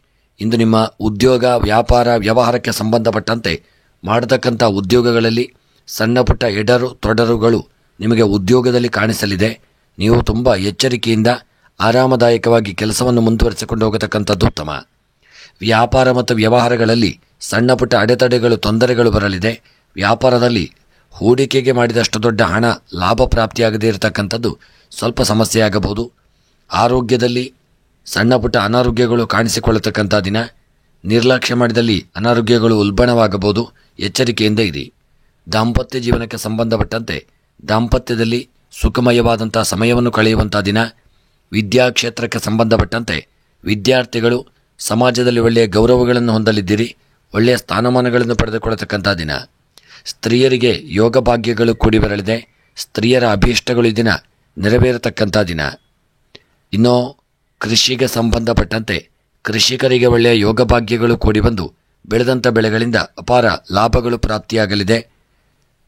ಇಂದು ನಿಮ್ಮ ಉದ್ಯೋಗ ವ್ಯಾಪಾರ ವ್ಯವಹಾರಕ್ಕೆ ಸಂಬಂಧಪಟ್ಟಂತೆ ಮಾಡತಕ್ಕಂಥ ಉದ್ಯೋಗಗಳಲ್ಲಿ ಸಣ್ಣ ಪುಟ್ಟ ಎಡರು ತೊಡರುಗಳು ನಿಮಗೆ ಉದ್ಯೋಗದಲ್ಲಿ ಕಾಣಿಸಲಿದೆ. ನೀವು ತುಂಬ ಎಚ್ಚರಿಕೆಯಿಂದ ಆರಾಮದಾಯಕವಾಗಿ ಕೆಲಸವನ್ನು ಮುಂದುವರಿಸಿಕೊಂಡು ಹೋಗತಕ್ಕಂಥದ್ದು ಉತ್ತಮ. ವ್ಯಾಪಾರ ಮತ್ತು ವ್ಯವಹಾರಗಳಲ್ಲಿ ಸಣ್ಣ ಪುಟ್ಟ ಅಡೆತಡೆಗಳು, ತೊಂದರೆಗಳು ಬರಲಿದೆ. ವ್ಯಾಪಾರದಲ್ಲಿ ಹೂಡಿಕೆಗೆ ಮಾಡಿದಷ್ಟು ದೊಡ್ಡ ಹಣ ಲಾಭ ಪ್ರಾಪ್ತಿಯಾಗದೇ ಇರತಕ್ಕಂಥದ್ದು ಸ್ವಲ್ಪ ಸಮಸ್ಯೆಯಾಗಬಹುದು. ಆರೋಗ್ಯದಲ್ಲಿ ಸಣ್ಣ ಪುಟ್ಟ ಅನಾರೋಗ್ಯಗಳು ಕಾಣಿಸಿಕೊಳ್ಳತಕ್ಕಂಥ ದಿನ. ನಿರ್ಲಕ್ಷ್ಯ ಮಾಡಿದಲ್ಲಿ ಅನಾರೋಗ್ಯಗಳು ಉಲ್ಬಣವಾಗಬಹುದು. ಎಚ್ಚರಿಕೆಯಿಂದ ಇರಿ. ದಾಂಪತ್ಯ ಜೀವನಕ್ಕೆ ಸಂಬಂಧಪಟ್ಟಂತೆ ದಾಂಪತ್ಯದಲ್ಲಿ ಸುಖಮಯವಾದಂಥ ಸಮಯವನ್ನು ಕಳೆಯುವಂಥ ದಿನ. ವಿದ್ಯಾಕ್ಷೇತ್ರಕ್ಕೆ ಸಂಬಂಧಪಟ್ಟಂತೆ ವಿದ್ಯಾರ್ಥಿಗಳು ಸಮಾಜದಲ್ಲಿ ಒಳ್ಳೆಯ ಗೌರವಗಳನ್ನು ಹೊಂದಲಿದ್ದೀರಿ. ಒಳ್ಳೆಯ ಸ್ಥಾನಮಾನಗಳನ್ನು ಪಡೆದುಕೊಳ್ಳತಕ್ಕಂಥ ದಿನ. ಸ್ತ್ರೀಯರಿಗೆ ಯೋಗ ಭಾಗ್ಯಗಳು ಕೂಡಿ ಬರಲಿದೆ. ಸ್ತ್ರೀಯರ ಅಭೀಷ್ಟಗಳು ಈ ದಿನ ನೆರವೇರತಕ್ಕಂಥ ದಿನ. ಇನ್ನು ಕೃಷಿಗೆ ಸಂಬಂಧಪಟ್ಟಂತೆ ಕೃಷಿಕರಿಗೆ ಒಳ್ಳೆಯ ಯೋಗ ಭಾಗ್ಯಗಳು ಕೂಡಿ ಬಂದು ಬೆಳೆದಂಥ ಬೆಳೆಗಳಿಂದ ಅಪಾರ ಲಾಭಗಳು ಪ್ರಾಪ್ತಿಯಾಗಲಿದೆ.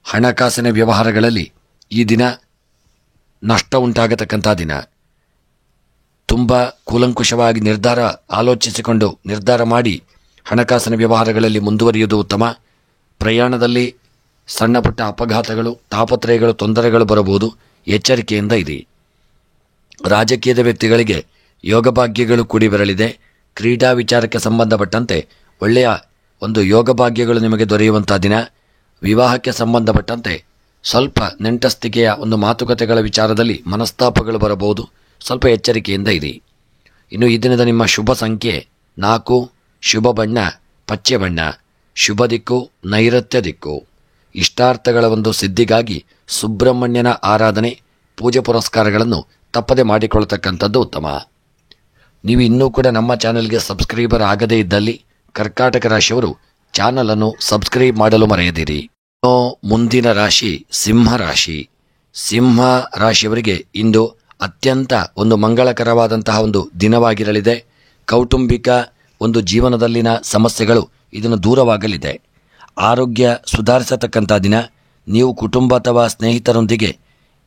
ಹಣಕಾಸಿನ ವ್ಯವಹಾರಗಳಲ್ಲಿ ಈ ದಿನ ನಷ್ಟ ಉಂಟಾಗತಕ್ಕಂಥ ದಿನ. ತುಂಬ ಕೂಲಂಕುಷವಾಗಿ ಆಲೋಚಿಸಿಕೊಂಡು ನಿರ್ಧಾರ ಮಾಡಿ ಹಣಕಾಸಿನ ವ್ಯವಹಾರಗಳಲ್ಲಿ ಮುಂದುವರಿಯುವುದು ಉತ್ತಮ. ಪ್ರಯಾಣದಲ್ಲಿ ಸಣ್ಣ ಪುಟ್ಟ ಅಪಘಾತಗಳು, ತಾಪತ್ರಯಗಳು, ತೊಂದರೆಗಳು ಬರಬಹುದು. ಎಚ್ಚರಿಕೆಯಿಂದ ಇರಿ. ರಾಜಕೀಯದ ವ್ಯಕ್ತಿಗಳಿಗೆ ಯೋಗ ಭಾಗ್ಯಗಳು ಕೂಡಿ ಬರಲಿದೆ. ಕ್ರೀಡಾ ವಿಚಾರಕ್ಕೆ ಸಂಬಂಧಪಟ್ಟಂತೆ ಒಳ್ಳೆಯ ಒಂದು ಯೋಗ ಭಾಗ್ಯಗಳು ನಿಮಗೆ ದೊರೆಯುವಂಥ ದಿನ. ವಿವಾಹಕ್ಕೆ ಸಂಬಂಧಪಟ್ಟಂತೆ ಸ್ವಲ್ಪ ನೆಂಟಸ್ತಿಕೆಯ ಒಂದು ಮಾತುಕತೆಗಳ ವಿಚಾರದಲ್ಲಿ ಮನಸ್ತಾಪಗಳು ಬರಬಹುದು. ಸ್ವಲ್ಪ ಎಚ್ಚರಿಕೆಯಿಂದ ಇರಿ. ಇನ್ನು ಈ ದಿನದ ನಿಮ್ಮ ಶುಭ ಸಂಖ್ಯೆ 4, ಶುಭ ಬಣ್ಣ ಪಚ್ಚೆ ಬಣ್ಣ, ಶುಭ ದಿಕ್ಕು ನೈಋತ್ಯ ದಿಕ್ಕು. ಇಷ್ಟಾರ್ಥಗಳ ಒಂದು ಸಿದ್ಧಿಗಾಗಿ ಸುಬ್ರಹ್ಮಣ್ಯನ ಆರಾಧನೆ, ಪೂಜೆ ಪುರಸ್ಕಾರಗಳನ್ನು ತಪ್ಪದೆ ಮಾಡಿಕೊಳ್ಳತಕ್ಕಂಥದ್ದು ಉತ್ತಮ. ನೀವು ಇನ್ನೂ ಕೂಡ ನಮ್ಮ ಚಾನೆಲ್ಗೆ ಸಬ್ಸ್ಕ್ರೈಬರ್ ಆಗದೇ ಇದ್ದಲ್ಲಿ ಕರ್ಕಾಟಕ ರಾಶಿಯವರು ಚಾನಲನ್ನು ಸಬ್ಸ್ಕ್ರೈಬ್ ಮಾಡಲು ಮರೆಯದಿರಿ. ಮುಂದಿನ ರಾಶಿ ಸಿಂಹ ರಾಶಿ. ಸಿಂಹ ರಾಶಿಯವರಿಗೆ ಇಂದು ಅತ್ಯಂತ ಒಂದು ಮಂಗಳಕರವಾದಂತಹ ಒಂದು ದಿನವಾಗಿರಲಿದೆ. ಕೌಟುಂಬಿಕ ಒಂದು ಜೀವನದಲ್ಲಿನ ಸಮಸ್ಯೆಗಳು ಇದನ್ನು ದೂರವಾಗಲಿದೆ. ಆರೋಗ್ಯ ಸುಧಾರಿಸತಕ್ಕಂಥ ದಿನ. ನೀವು ಕುಟುಂಬ ಅಥವಾ ಸ್ನೇಹಿತರೊಂದಿಗೆ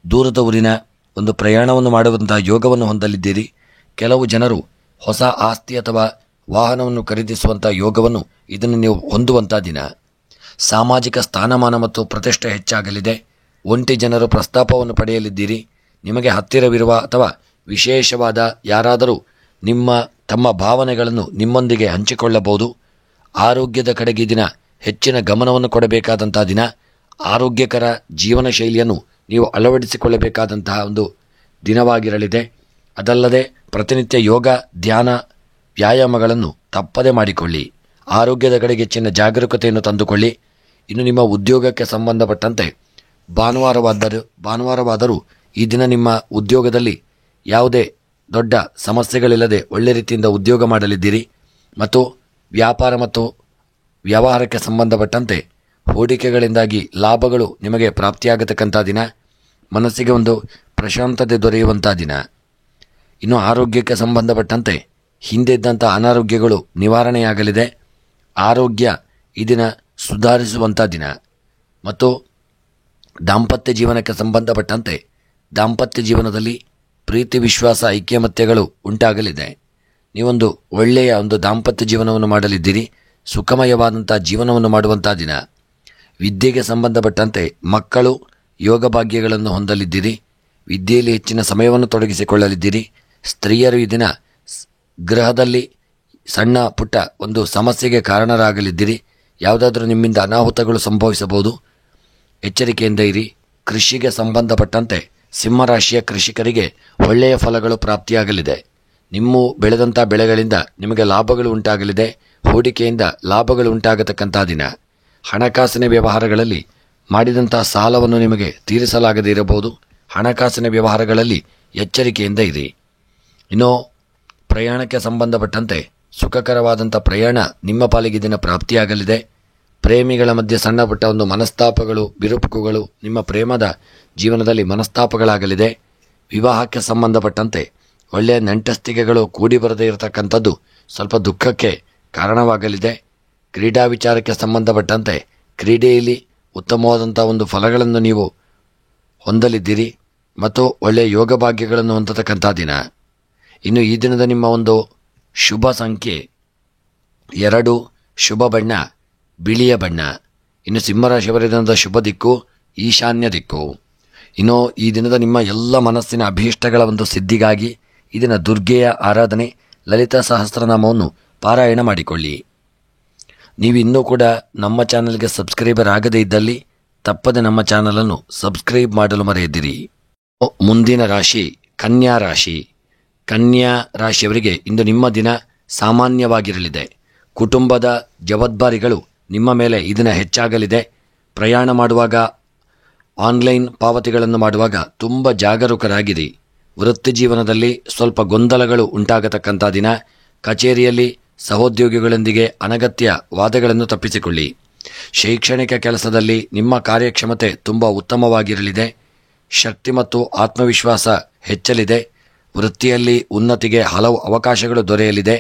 ದೂರದ ಊರಿನ ಒಂದು ಪ್ರಯಾಣವನ್ನು ಮಾಡುವಂತಹ ಯೋಗವನ್ನು ಹೊಂದಲಿದ್ದೀರಿ. ಕೆಲವು ಜನರು ಹೊಸ ಆಸ್ತಿ ಅಥವಾ ವಾಹನವನ್ನು ಖರೀದಿಸುವಂಥ ಯೋಗವನ್ನು ಇದನ್ನು ನೀವು ಹೊಂದುವಂಥ ದಿನ. ಸಾಮಾಜಿಕ ಸ್ಥಾನಮಾನ ಮತ್ತು ಪ್ರತಿಷ್ಠೆ ಹೆಚ್ಚಾಗಲಿದೆ. ಒಂಟಿ ಜನರು ಪ್ರಸ್ತಾಪವನ್ನು ಪಡೆಯಲಿದ್ದೀರಿ. ನಿಮಗೆ ಹತ್ತಿರವಿರುವ ಅಥವಾ ವಿಶೇಷವಾದ ಯಾರಾದರೂ ತಮ್ಮ ಭಾವನೆಗಳನ್ನು ನಿಮ್ಮೊಂದಿಗೆ ಹಂಚಿಕೊಳ್ಳಬಹುದು. ಆರೋಗ್ಯದ ಕಡೆಗೆ ಈ ದಿನ ಹೆಚ್ಚಿನ ಗಮನವನ್ನು ಕೊಡಬೇಕಾದಂತಹ ದಿನ. ಆರೋಗ್ಯಕರ ಜೀವನ ಶೈಲಿಯನ್ನು ನೀವು ಅಳವಡಿಸಿಕೊಳ್ಳಬೇಕಾದಂತಹ ಒಂದು ದಿನವಾಗಿರಲಿದೆ. ಅದಲ್ಲದೆ ಪ್ರತಿನಿತ್ಯ ಯೋಗ, ಧ್ಯಾನ, ವ್ಯಾಯಾಮಗಳನ್ನು ತಪ್ಪದೆ ಮಾಡಿಕೊಳ್ಳಿ. ಆರೋಗ್ಯದ ಕಡೆಗೆ ಹೆಚ್ಚಿನ ಜಾಗರೂಕತೆಯನ್ನು ತಂದುಕೊಳ್ಳಿ. ಇನ್ನು ನಿಮ್ಮ ಉದ್ಯೋಗಕ್ಕೆ ಸಂಬಂಧಪಟ್ಟಂತೆ ಭಾನುವಾರವಾದರೂ ಈ ದಿನ ನಿಮ್ಮ ಉದ್ಯೋಗದಲ್ಲಿ ಯಾವುದೇ ದೊಡ್ಡ ಸಮಸ್ಯೆಗಳಿಲ್ಲದೆ ಒಳ್ಳೆ ರೀತಿಯಿಂದ ಉದ್ಯೋಗ ಮಾಡಲಿದ್ದೀರಿ. ಮತ್ತು ವ್ಯಾಪಾರ ಮತ್ತು ವ್ಯವಹಾರಕ್ಕೆ ಸಂಬಂಧಪಟ್ಟಂತೆ ಹೂಡಿಕೆಗಳಿಂದಾಗಿ ಲಾಭಗಳು ನಿಮಗೆ ಪ್ರಾಪ್ತಿಯಾಗತಕ್ಕಂಥ ದಿನ. ಮನಸ್ಸಿಗೆ ಒಂದು ಪ್ರಶಾಂತತೆ ದೊರೆಯುವಂಥ ದಿನ. ಇನ್ನು ಆರೋಗ್ಯಕ್ಕೆ ಸಂಬಂಧಪಟ್ಟಂತೆ ಹಿಂದೆ ಇದ್ದಂಥ ಅನಾರೋಗ್ಯಗಳು ನಿವಾರಣೆಯಾಗಲಿದೆ. ಆರೋಗ್ಯ ಈ ದಿನ ಸುಧಾರಿಸುವಂಥ ದಿನ. ಮತ್ತು ದಾಂಪತ್ಯ ಜೀವನಕ್ಕೆ ಸಂಬಂಧಪಟ್ಟಂತೆ ದಾಂಪತ್ಯ ಜೀವನದಲ್ಲಿ ಪ್ರೀತಿ, ವಿಶ್ವಾಸ, ಐಕ್ಯಮತ್ಯಗಳು ಉಂಟಾಗಲಿದೆ. ನೀವೊಂದು ಒಳ್ಳೆಯ ಒಂದು ದಾಂಪತ್ಯ ಜೀವನವನ್ನು ಮಾಡಲಿದ್ದೀರಿ. ಸುಖಮಯವಾದಂಥ ಜೀವನವನ್ನು ಮಾಡುವಂಥ ದಿನ. ವಿದ್ಯೆಗೆ ಸಂಬಂಧಪಟ್ಟಂತೆ ಮಕ್ಕಳು ಯೋಗ ಭಾಗ್ಯಗಳನ್ನು ಹೊಂದಲಿದ್ದೀರಿ. ವಿದ್ಯೆಯಲ್ಲಿ ಹೆಚ್ಚಿನ ಸಮಯವನ್ನು ತೊಡಗಿಸಿಕೊಳ್ಳಲಿದ್ದೀರಿ. ಸ್ತ್ರೀಯರು ಈ ದಿನ ಗೃಹದಲ್ಲಿ ಸಣ್ಣ ಪುಟ್ಟ ಒಂದು ಸಮಸ್ಯೆಗೆ ಕಾರಣರಾಗಲಿದ್ದೀರಿ. ಯಾವುದಾದ್ರೂ ನಿಮ್ಮಿಂದ ಅನಾಹುತಗಳು ಸಂಭವಿಸಬಹುದು. ಎಚ್ಚರಿಕೆಯಿಂದ ಇರಿ. ಕೃಷಿಗೆ ಸಂಬಂಧಪಟ್ಟಂತೆ ಸಿಂಹರಾಶಿಯ ಕೃಷಿಕರಿಗೆ ಒಳ್ಳೆಯ ಫಲಗಳು ಪ್ರಾಪ್ತಿಯಾಗಲಿದೆ. ನಿಮ್ಮ ಬೆಳೆದಂಥ ಬೆಳೆಗಳಿಂದ ನಿಮಗೆ ಲಾಭಗಳು ಉಂಟಾಗಲಿದೆ. ಹೂಡಿಕೆಯಿಂದ ಲಾಭಗಳು ಉಂಟಾಗತಕ್ಕಂಥ ದಿನ. ಹಣಕಾಸಿನ ವ್ಯವಹಾರಗಳಲ್ಲಿ ಮಾಡಿದಂಥ ಸಾಲವನ್ನು ನಿಮಗೆ ತೀರಿಸಲಾಗದೇ ಇರಬಹುದು. ಹಣಕಾಸಿನ ವ್ಯವಹಾರಗಳಲ್ಲಿ ಎಚ್ಚರಿಕೆಯಿಂದ ಇರಿ. ಇನ್ನು ಪ್ರಯಾಣಕ್ಕೆ ಸಂಬಂಧಪಟ್ಟಂತೆ ಸುಖಕರವಾದಂಥ ಪ್ರಯಾಣ ನಿಮ್ಮ ಪಾಲಿಗೆ ದಿನ ಪ್ರಾಪ್ತಿಯಾಗಲಿದೆ. ಪ್ರೇಮಿಗಳ ಮಧ್ಯೆ ಸಣ್ಣ ಪುಟ್ಟ ಒಂದು ಮನಸ್ತಾಪಗಳು, ಬಿರುಕುಗಳು, ನಿಮ್ಮ ಪ್ರೇಮದ ಜೀವನದಲ್ಲಿ ಮನಸ್ತಾಪಗಳಾಗಲಿದೆ. ವಿವಾಹಕ್ಕೆ ಸಂಬಂಧಪಟ್ಟಂತೆ ಒಳ್ಳೆಯ ನೆಂಟಸ್ತಿಕೆಗಳು ಕೂಡಿ ಬರದೇ ಇರತಕ್ಕಂಥದ್ದು ಸ್ವಲ್ಪ ದುಃಖಕ್ಕೆ ಕಾರಣವಾಗಲಿದೆ. ಕ್ರೀಡಾ ವಿಚಾರಕ್ಕೆ ಸಂಬಂಧಪಟ್ಟಂತೆ ಕ್ರೀಡೆಯಲ್ಲಿ ಉತ್ತಮವಾದಂಥ ಒಂದು ಫಲಗಳನ್ನು ನೀವು ಹೊಂದಲಿದ್ದೀರಿ ಮತ್ತು ಒಳ್ಳೆಯ ಯೋಗ ಭಾಗ್ಯಗಳನ್ನು ಹೊಂದತಕ್ಕಂಥ ದಿನ. ಇನ್ನು ಈ ದಿನದ ನಿಮ್ಮ ಒಂದು ಶುಭ ಸಂಖ್ಯೆ 2, ಶುಭ ಬಣ್ಣ ಬಿಳಿಯ ಬಣ್ಣ. ಇನ್ನು ಸಿಂಹರಾಶಿಯವರ ದಿನದ ಶುಭ ದಿಕ್ಕು ಈಶಾನ್ಯ ದಿಕ್ಕು. ಇನ್ನು ಈ ದಿನದ ನಿಮ್ಮ ಎಲ್ಲ ಮನಸ್ಸಿನ ಅಭೀಷ್ಟಗಳ ಒಂದು ಸಿದ್ಧಿಗಾಗಿ ಈ ದಿನ ದುರ್ಗೆಯ ಆರಾಧನೆ, ಲಲಿತಾ ಸಹಸ್ರನಾಮವನ್ನು ಪಾರಾಯಣ ಮಾಡಿಕೊಳ್ಳಿ. ನೀವು ಇನ್ನೂ ಕೂಡ ನಮ್ಮ ಚಾನಲ್ಗೆ ಸಬ್ಸ್ಕ್ರೈಬರ್ ಆಗದೇ ಇದ್ದಲ್ಲಿ ತಪ್ಪದೆ ನಮ್ಮ ಚಾನಲನ್ನು ಸಬ್ಸ್ಕ್ರೈಬ್ ಮಾಡಲು ಮರೆಯದಿರಿ. ಮುಂದಿನ ರಾಶಿ ಕನ್ಯಾ ರಾಶಿ. ಕನ್ಯಾ ರಾಶಿಯವರಿಗೆ ಇಂದು ನಿಮ್ಮ ದಿನ ಸಾಮಾನ್ಯವಾಗಿರಲಿದೆ. ಕುಟುಂಬದ ಜವಾಬ್ದಾರಿಗಳು ನಿಮ್ಮ ಮೇಲೆ ಈ ದಿನ ಹೆಚ್ಚಾಗಲಿದೆ. ಪ್ರಯಾಣ ಮಾಡುವಾಗ, ಆನ್ಲೈನ್ ಪಾವತಿಗಳನ್ನು ಮಾಡುವಾಗ ತುಂಬ ಜಾಗರೂಕರಾಗಿರಿ. ವೃತ್ತಿ ಜೀವನದಲ್ಲಿ ಸ್ವಲ್ಪ ಗೊಂದಲಗಳು ಉಂಟಾಗತಕ್ಕಂಥ ದಿನ. ಕಚೇರಿಯಲ್ಲಿ ಸಹೋದ್ಯೋಗಿಗಳೊಂದಿಗೆ ಅನಗತ್ಯ ವಾದಗಳನ್ನು ತಪ್ಪಿಸಿಕೊಳ್ಳಿ. ಶೈಕ್ಷಣಿಕ ಕೆಲಸದಲ್ಲಿ ನಿಮ್ಮ ಕಾರ್ಯಕ್ಷಮತೆ ತುಂಬ ಉತ್ತಮವಾಗಿರಲಿದೆ. ಶಕ್ತಿ ಮತ್ತು ಆತ್ಮವಿಶ್ವಾಸ ಹೆಚ್ಚಲಿದೆ. ವೃತ್ತಿಯಲ್ಲಿ ಉನ್ನತಿಗೆ ಹಲವು ಅವಕಾಶಗಳು ದೊರೆಯಲಿದೆ.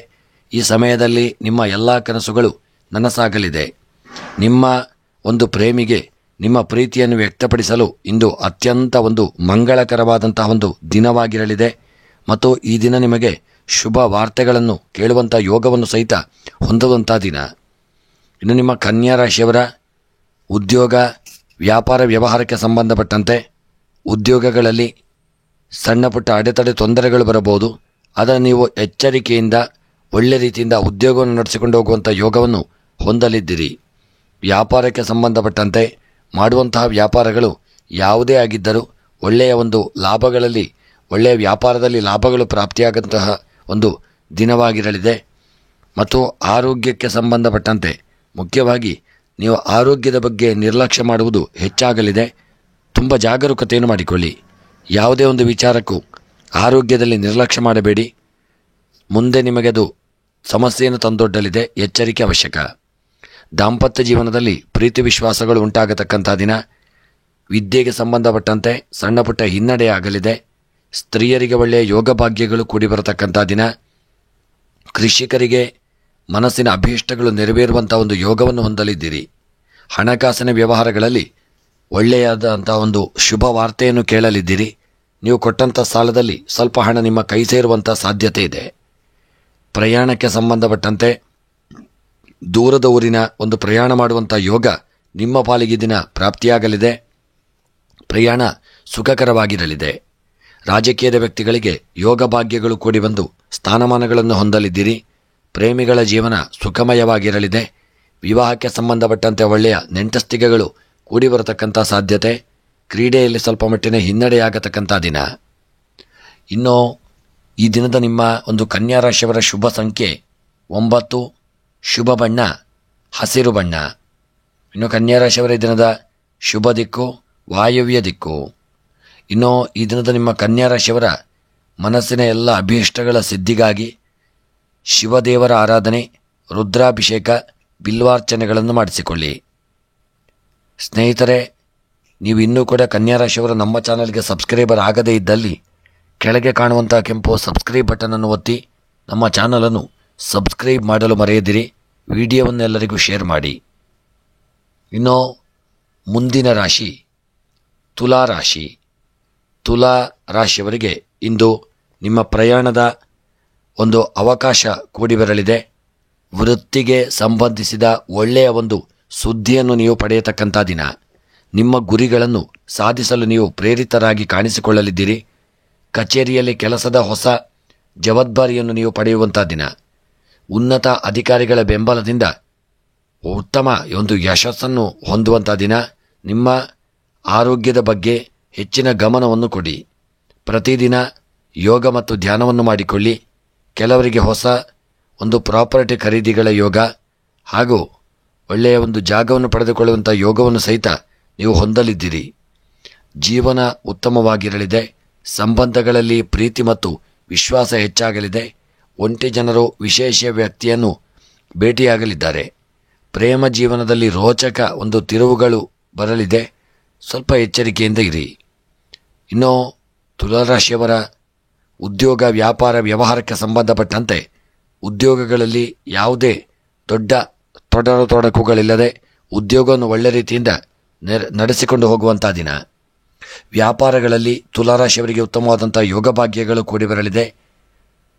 ಈ ಸಮಯದಲ್ಲಿ ನಿಮ್ಮ ಎಲ್ಲ ಕನಸುಗಳು ನನಸಾಗಲಿದೆ. ನಿಮ್ಮ ಒಂದು ಪ್ರೇಮಿಗೆ ನಿಮ್ಮ ಪ್ರೀತಿಯನ್ನು ವ್ಯಕ್ತಪಡಿಸಲು ಇಂದು ಅತ್ಯಂತ ಒಂದು ಮಂಗಳಕರವಾದಂತಹ ಒಂದು ದಿನವಾಗಿರಲಿದೆ ಮತ್ತು ಈ ದಿನ ನಿಮಗೆ ಶುಭ ವಾರ್ತೆಗಳನ್ನು ಕೇಳುವಂಥ ಯೋಗವನ್ನು ಸಹಿತ ಹೊಂದುವಂಥ ದಿನ. ಇನ್ನು ನಿಮ್ಮ ಕನ್ಯಾ ರಾಶಿಯವರ ಉದ್ಯೋಗ, ವ್ಯಾಪಾರ, ವ್ಯವಹಾರಕ್ಕೆ ಸಂಬಂಧಪಟ್ಟಂತೆ ಉದ್ಯೋಗಗಳಲ್ಲಿ ಸಣ್ಣ ಪುಟ್ಟ ಅಡೆತಡೆ ತೊಂದರೆಗಳು ಬರಬಹುದು. ಅದನ್ನು ನೀವು ಎಚ್ಚರಿಕೆಯಿಂದ ಒಳ್ಳೆ ರೀತಿಯಿಂದ ಉದ್ಯೋಗವನ್ನು ನಡೆಸಿಕೊಂಡು ಹೋಗುವಂಥ ಯೋಗವನ್ನು ಹೊಂದಲಿದ್ದೀರಿ. ವ್ಯಾಪಾರಕ್ಕೆ ಸಂಬಂಧಪಟ್ಟಂತೆ ಮಾಡುವಂತಹ ವ್ಯಾಪಾರಗಳು ಯಾವುದೇ ಆಗಿದ್ದರೂ ಒಳ್ಳೆಯ ಒಂದು ಲಾಭಗಳಲ್ಲಿ, ಒಳ್ಳೆಯ ವ್ಯಾಪಾರದಲ್ಲಿ ಲಾಭಗಳು ಪ್ರಾಪ್ತಿಯಾಗಂತಹ ಒಂದು ದಿನವಾಗಿರಲಿದೆ. ಮತ್ತು ಆರೋಗ್ಯಕ್ಕೆ ಸಂಬಂಧಪಟ್ಟಂತೆ ಮುಖ್ಯವಾಗಿ ನೀವು ಆರೋಗ್ಯದ ಬಗ್ಗೆ ನಿರ್ಲಕ್ಷ್ಯ ಮಾಡುವುದು ಹೆಚ್ಚಾಗಲಿದೆ. ತುಂಬ ಜಾಗರೂಕತೆಯನ್ನು ಮಾಡಿಕೊಳ್ಳಿ. ಯಾವುದೇ ಒಂದು ವಿಚಾರಕ್ಕೂ ಆರೋಗ್ಯದಲ್ಲಿ ನಿರ್ಲಕ್ಷ್ಯ ಮಾಡಬೇಡಿ. ಮುಂದೆ ನಿಮಗೆದು ಸಮಸ್ಯೆಯನ್ನು ತಂದೊಡ್ಡಲಿದೆ. ಎಚ್ಚರಿಕೆ ಅವಶ್ಯಕ. ದಾಂಪತ್ಯ ಜೀವನದಲ್ಲಿ ಪ್ರೀತಿ ವಿಶ್ವಾಸಗಳು ಉಂಟಾಗತಕ್ಕಂಥ ದಿನ. ವಿದ್ಯೆಗೆ ಸಂಬಂಧಪಟ್ಟಂತೆ ಸಣ್ಣ ಪುಟ್ಟ ಹಿನ್ನಡೆ ಆಗಲಿದೆ. ಸ್ತ್ರೀಯರಿಗೆ ಒಳ್ಳೆಯ ಯೋಗ ಭಾಗ್ಯಗಳು ಕೂಡಿ ಬರತಕ್ಕಂಥ ದಿನ. ಕೃಷಿಕರಿಗೆ ಮನಸ್ಸಿನ ಅಭೀಷ್ಟಗಳು ನೆರವೇರುವಂಥ ಒಂದು ಯೋಗವನ್ನು ಹೊಂದಲಿದ್ದೀರಿ. ಹಣಕಾಸಿನ ವ್ಯವಹಾರಗಳಲ್ಲಿ ಒಳ್ಳೆಯದಾದಂಥ ಒಂದು ಶುಭ ವಾರ್ತೆಯನ್ನು ಕೇಳಲಿದ್ದೀರಿ. ನೀವು ಕೊಟ್ಟಂಥ ಸಾಲದಲ್ಲಿ ಸ್ವಲ್ಪ ಹಣ ನಿಮ್ಮ ಕೈ ಸೇರುವಂಥ ಸಾಧ್ಯತೆ ಇದೆ. ಪ್ರಯಾಣಕ್ಕೆ ಸಂಬಂಧಪಟ್ಟಂತೆ ದೂರದ ಊರಿನ ಒಂದು ಪ್ರಯಾಣ ಮಾಡುವಂಥ ಯೋಗ ನಿಮ್ಮ ಪಾಲಿಗೆ ದಿನ ಪ್ರಾಪ್ತಿಯಾಗಲಿದೆ. ಪ್ರಯಾಣ ಸುಖಕರವಾಗಿರಲಿದೆ. ರಾಜಕೀಯದ ವ್ಯಕ್ತಿಗಳಿಗೆ ಯೋಗ ಭಾಗ್ಯಗಳು ಕೂಡಿ ಬಂದು ಸ್ಥಾನಮಾನಗಳನ್ನು ಹೊಂದಲಿದ್ದೀರಿ. ಪ್ರೇಮಿಗಳ ಜೀವನ ಸುಖಮಯವಾಗಿರಲಿದೆ. ವಿವಾಹಕ್ಕೆ ಸಂಬಂಧಪಟ್ಟಂತೆ ಒಳ್ಳೆಯ ನೆಂಟಸ್ತಿಗೆಗಳು ಕೂಡಿ ಬರತಕ್ಕಂಥ ಸಾಧ್ಯತೆ. ಕ್ರೀಡೆಯಲ್ಲಿ ಸ್ವಲ್ಪ ಮಟ್ಟಿನ ಹಿನ್ನಡೆಯಾಗತಕ್ಕಂಥ ದಿನ. ಇನ್ನು ಈ ದಿನದ ನಿಮ್ಮ ಒಂದು ಕನ್ಯಾ ರಾಶಿಯವರ ಶುಭ ಸಂಖ್ಯೆ 9. ಶುಭ ಬಣ್ಣ ಹಸಿರು ಬಣ್ಣ. ಇನ್ನು ಕನ್ಯಾ ರಾಶಿಯವರ ಈ ದಿನದ ಶುಭ ದಿಕ್ಕು ವಾಯವ್ಯ ದಿಕ್ಕು. ಇನ್ನು ಈ ದಿನದ ನಿಮ್ಮ ಕನ್ಯಾ ರಾಶಿಯವರ ಮನಸ್ಸಿನ ಎಲ್ಲ ಅಭೀಷ್ಟಗಳ ಸಿದ್ಧಿಗಾಗಿ ಶಿವದೇವರ ಆರಾಧನೆ, ರುದ್ರಾಭಿಷೇಕ, ಬಿಲ್ವಾರ್ಚನೆಗಳನ್ನು ಮಾಡಿಸಿಕೊಳ್ಳಿ. ಸ್ನೇಹಿತರೆ, ನೀವು ಇನ್ನೂ ಕೂಡ ಕನ್ಯಾ ರಾಶಿಯವರ ನಮ್ಮ ಚಾನಲ್ಗೆ ಸಬ್ಸ್ಕ್ರೈಬರ್ ಆಗದೇ ಇದ್ದಲ್ಲಿ ಕೆಳಗೆ ಕಾಣುವಂಥ ಕೆಂಪು ಸಬ್ಸ್ಕ್ರೈಬ್ ಬಟನನ್ನು ಒತ್ತಿ ನಮ್ಮ ಚಾನಲನ್ನು ಸಬ್ಸ್ಕ್ರೈಬ್ ಮಾಡಲು ಮರೆಯದಿರಿ. ವಿಡಿಯೋವನ್ನೆಲ್ಲರಿಗೂ ಶೇರ್ ಮಾಡಿ. ಇನ್ನು ಮುಂದಿನ ರಾಶಿ ತುಲಾ ರಾಶಿ. ತುಲಾ ರಾಶಿಯವರಿಗೆ ಇಂದು ನಿಮ್ಮ ಪ್ರಯಾಣದ ಒಂದು ಅವಕಾಶ ಕೂಡಿ ಬರಲಿದೆ. ವೃತ್ತಿಗೆ ಸಂಬಂಧಿಸಿದ ಒಳ್ಳೆಯ ಒಂದು ಸುದ್ದಿಯನ್ನು ನೀವು ಪಡೆಯತಕ್ಕಂಥ ದಿನ. ನಿಮ್ಮ ಗುರಿಗಳನ್ನು ಸಾಧಿಸಲು ನೀವು ಪ್ರೇರಿತರಾಗಿ ಕಾಣಿಸಿಕೊಳ್ಳಲಿದ್ದೀರಿ. ಕಚೇರಿಯಲ್ಲಿ ಕೆಲಸದ ಹೊಸ ಜವಾಬ್ದಾರಿಯನ್ನು ನೀವು ಪಡೆಯುವಂಥ ದಿನ. ಉನ್ನತ ಅಧಿಕಾರಿಗಳ ಬೆಂಬಲದಿಂದ ಉತ್ತಮ ಒಂದು ಯಶಸ್ಸನ್ನು ಹೊಂದುವಂಥ ದಿನ. ನಿಮ್ಮ ಆರೋಗ್ಯದ ಬಗ್ಗೆ ಹೆಚ್ಚಿನ ಗಮನವನ್ನು ಕೊಡಿ. ಪ್ರತಿದಿನ ಯೋಗ ಮತ್ತು ಧ್ಯಾನವನ್ನು ಮಾಡಿಕೊಳ್ಳಿ. ಕೆಲವರಿಗೆ ಹೊಸ ಒಂದು ಪ್ರಾಪರ್ಟಿ ಖರೀದಿಗಳ ಯೋಗ ಹಾಗೂ ಒಳ್ಳೆಯ ಒಂದು ಜಾಗವನ್ನು ಪಡೆದುಕೊಳ್ಳುವಂಥ ಯೋಗವನ್ನು ಸಹಿತ ನೀವು ಹೊಂದಲಿದ್ದೀರಿ. ಜೀವನ ಉತ್ತಮವಾಗಿರಲಿದೆ. ಸಂಬಂಧಗಳಲ್ಲಿ ಪ್ರೀತಿ ಮತ್ತು ವಿಶ್ವಾಸ ಹೆಚ್ಚಾಗಲಿದೆ. ಒಂಟಿ ಜನರು ವಿಶೇಷ ವ್ಯಕ್ತಿಯನ್ನು ಭೇಟಿಯಾಗಲಿದ್ದಾರೆ. ಪ್ರೇಮ ಜೀವನದಲ್ಲಿ ರೋಚಕ ಒಂದು ತಿರುವುಗಳು ಬರಲಿದೆ. ಸ್ವಲ್ಪ ಎಚ್ಚರಿಕೆಯಿಂದ ಇರಿ. ಇನ್ನು ತುಲಾರಾಶಿಯವರ ಉದ್ಯೋಗ, ವ್ಯಾಪಾರ, ವ್ಯವಹಾರಕ್ಕೆ ಸಂಬಂಧಪಟ್ಟಂತೆ ಉದ್ಯೋಗಗಳಲ್ಲಿ ಯಾವುದೇ ದೊಡ್ಡ ತೊಡಕುಗಳಿಲ್ಲದೆ ಉದ್ಯೋಗವನ್ನು ಒಳ್ಳೆ ರೀತಿಯಿಂದ ನಡೆಸಿಕೊಂಡು ಹೋಗುವಂಥ ದಿನ. ವ್ಯಾಪಾರಗಳಲ್ಲಿ ತುಲಾರಾಶಿಯವರಿಗೆ ಉತ್ತಮವಾದಂಥ ಯೋಗ ಭಾಗ್ಯಗಳು ಕೂಡಿ ಬರಲಿದೆ.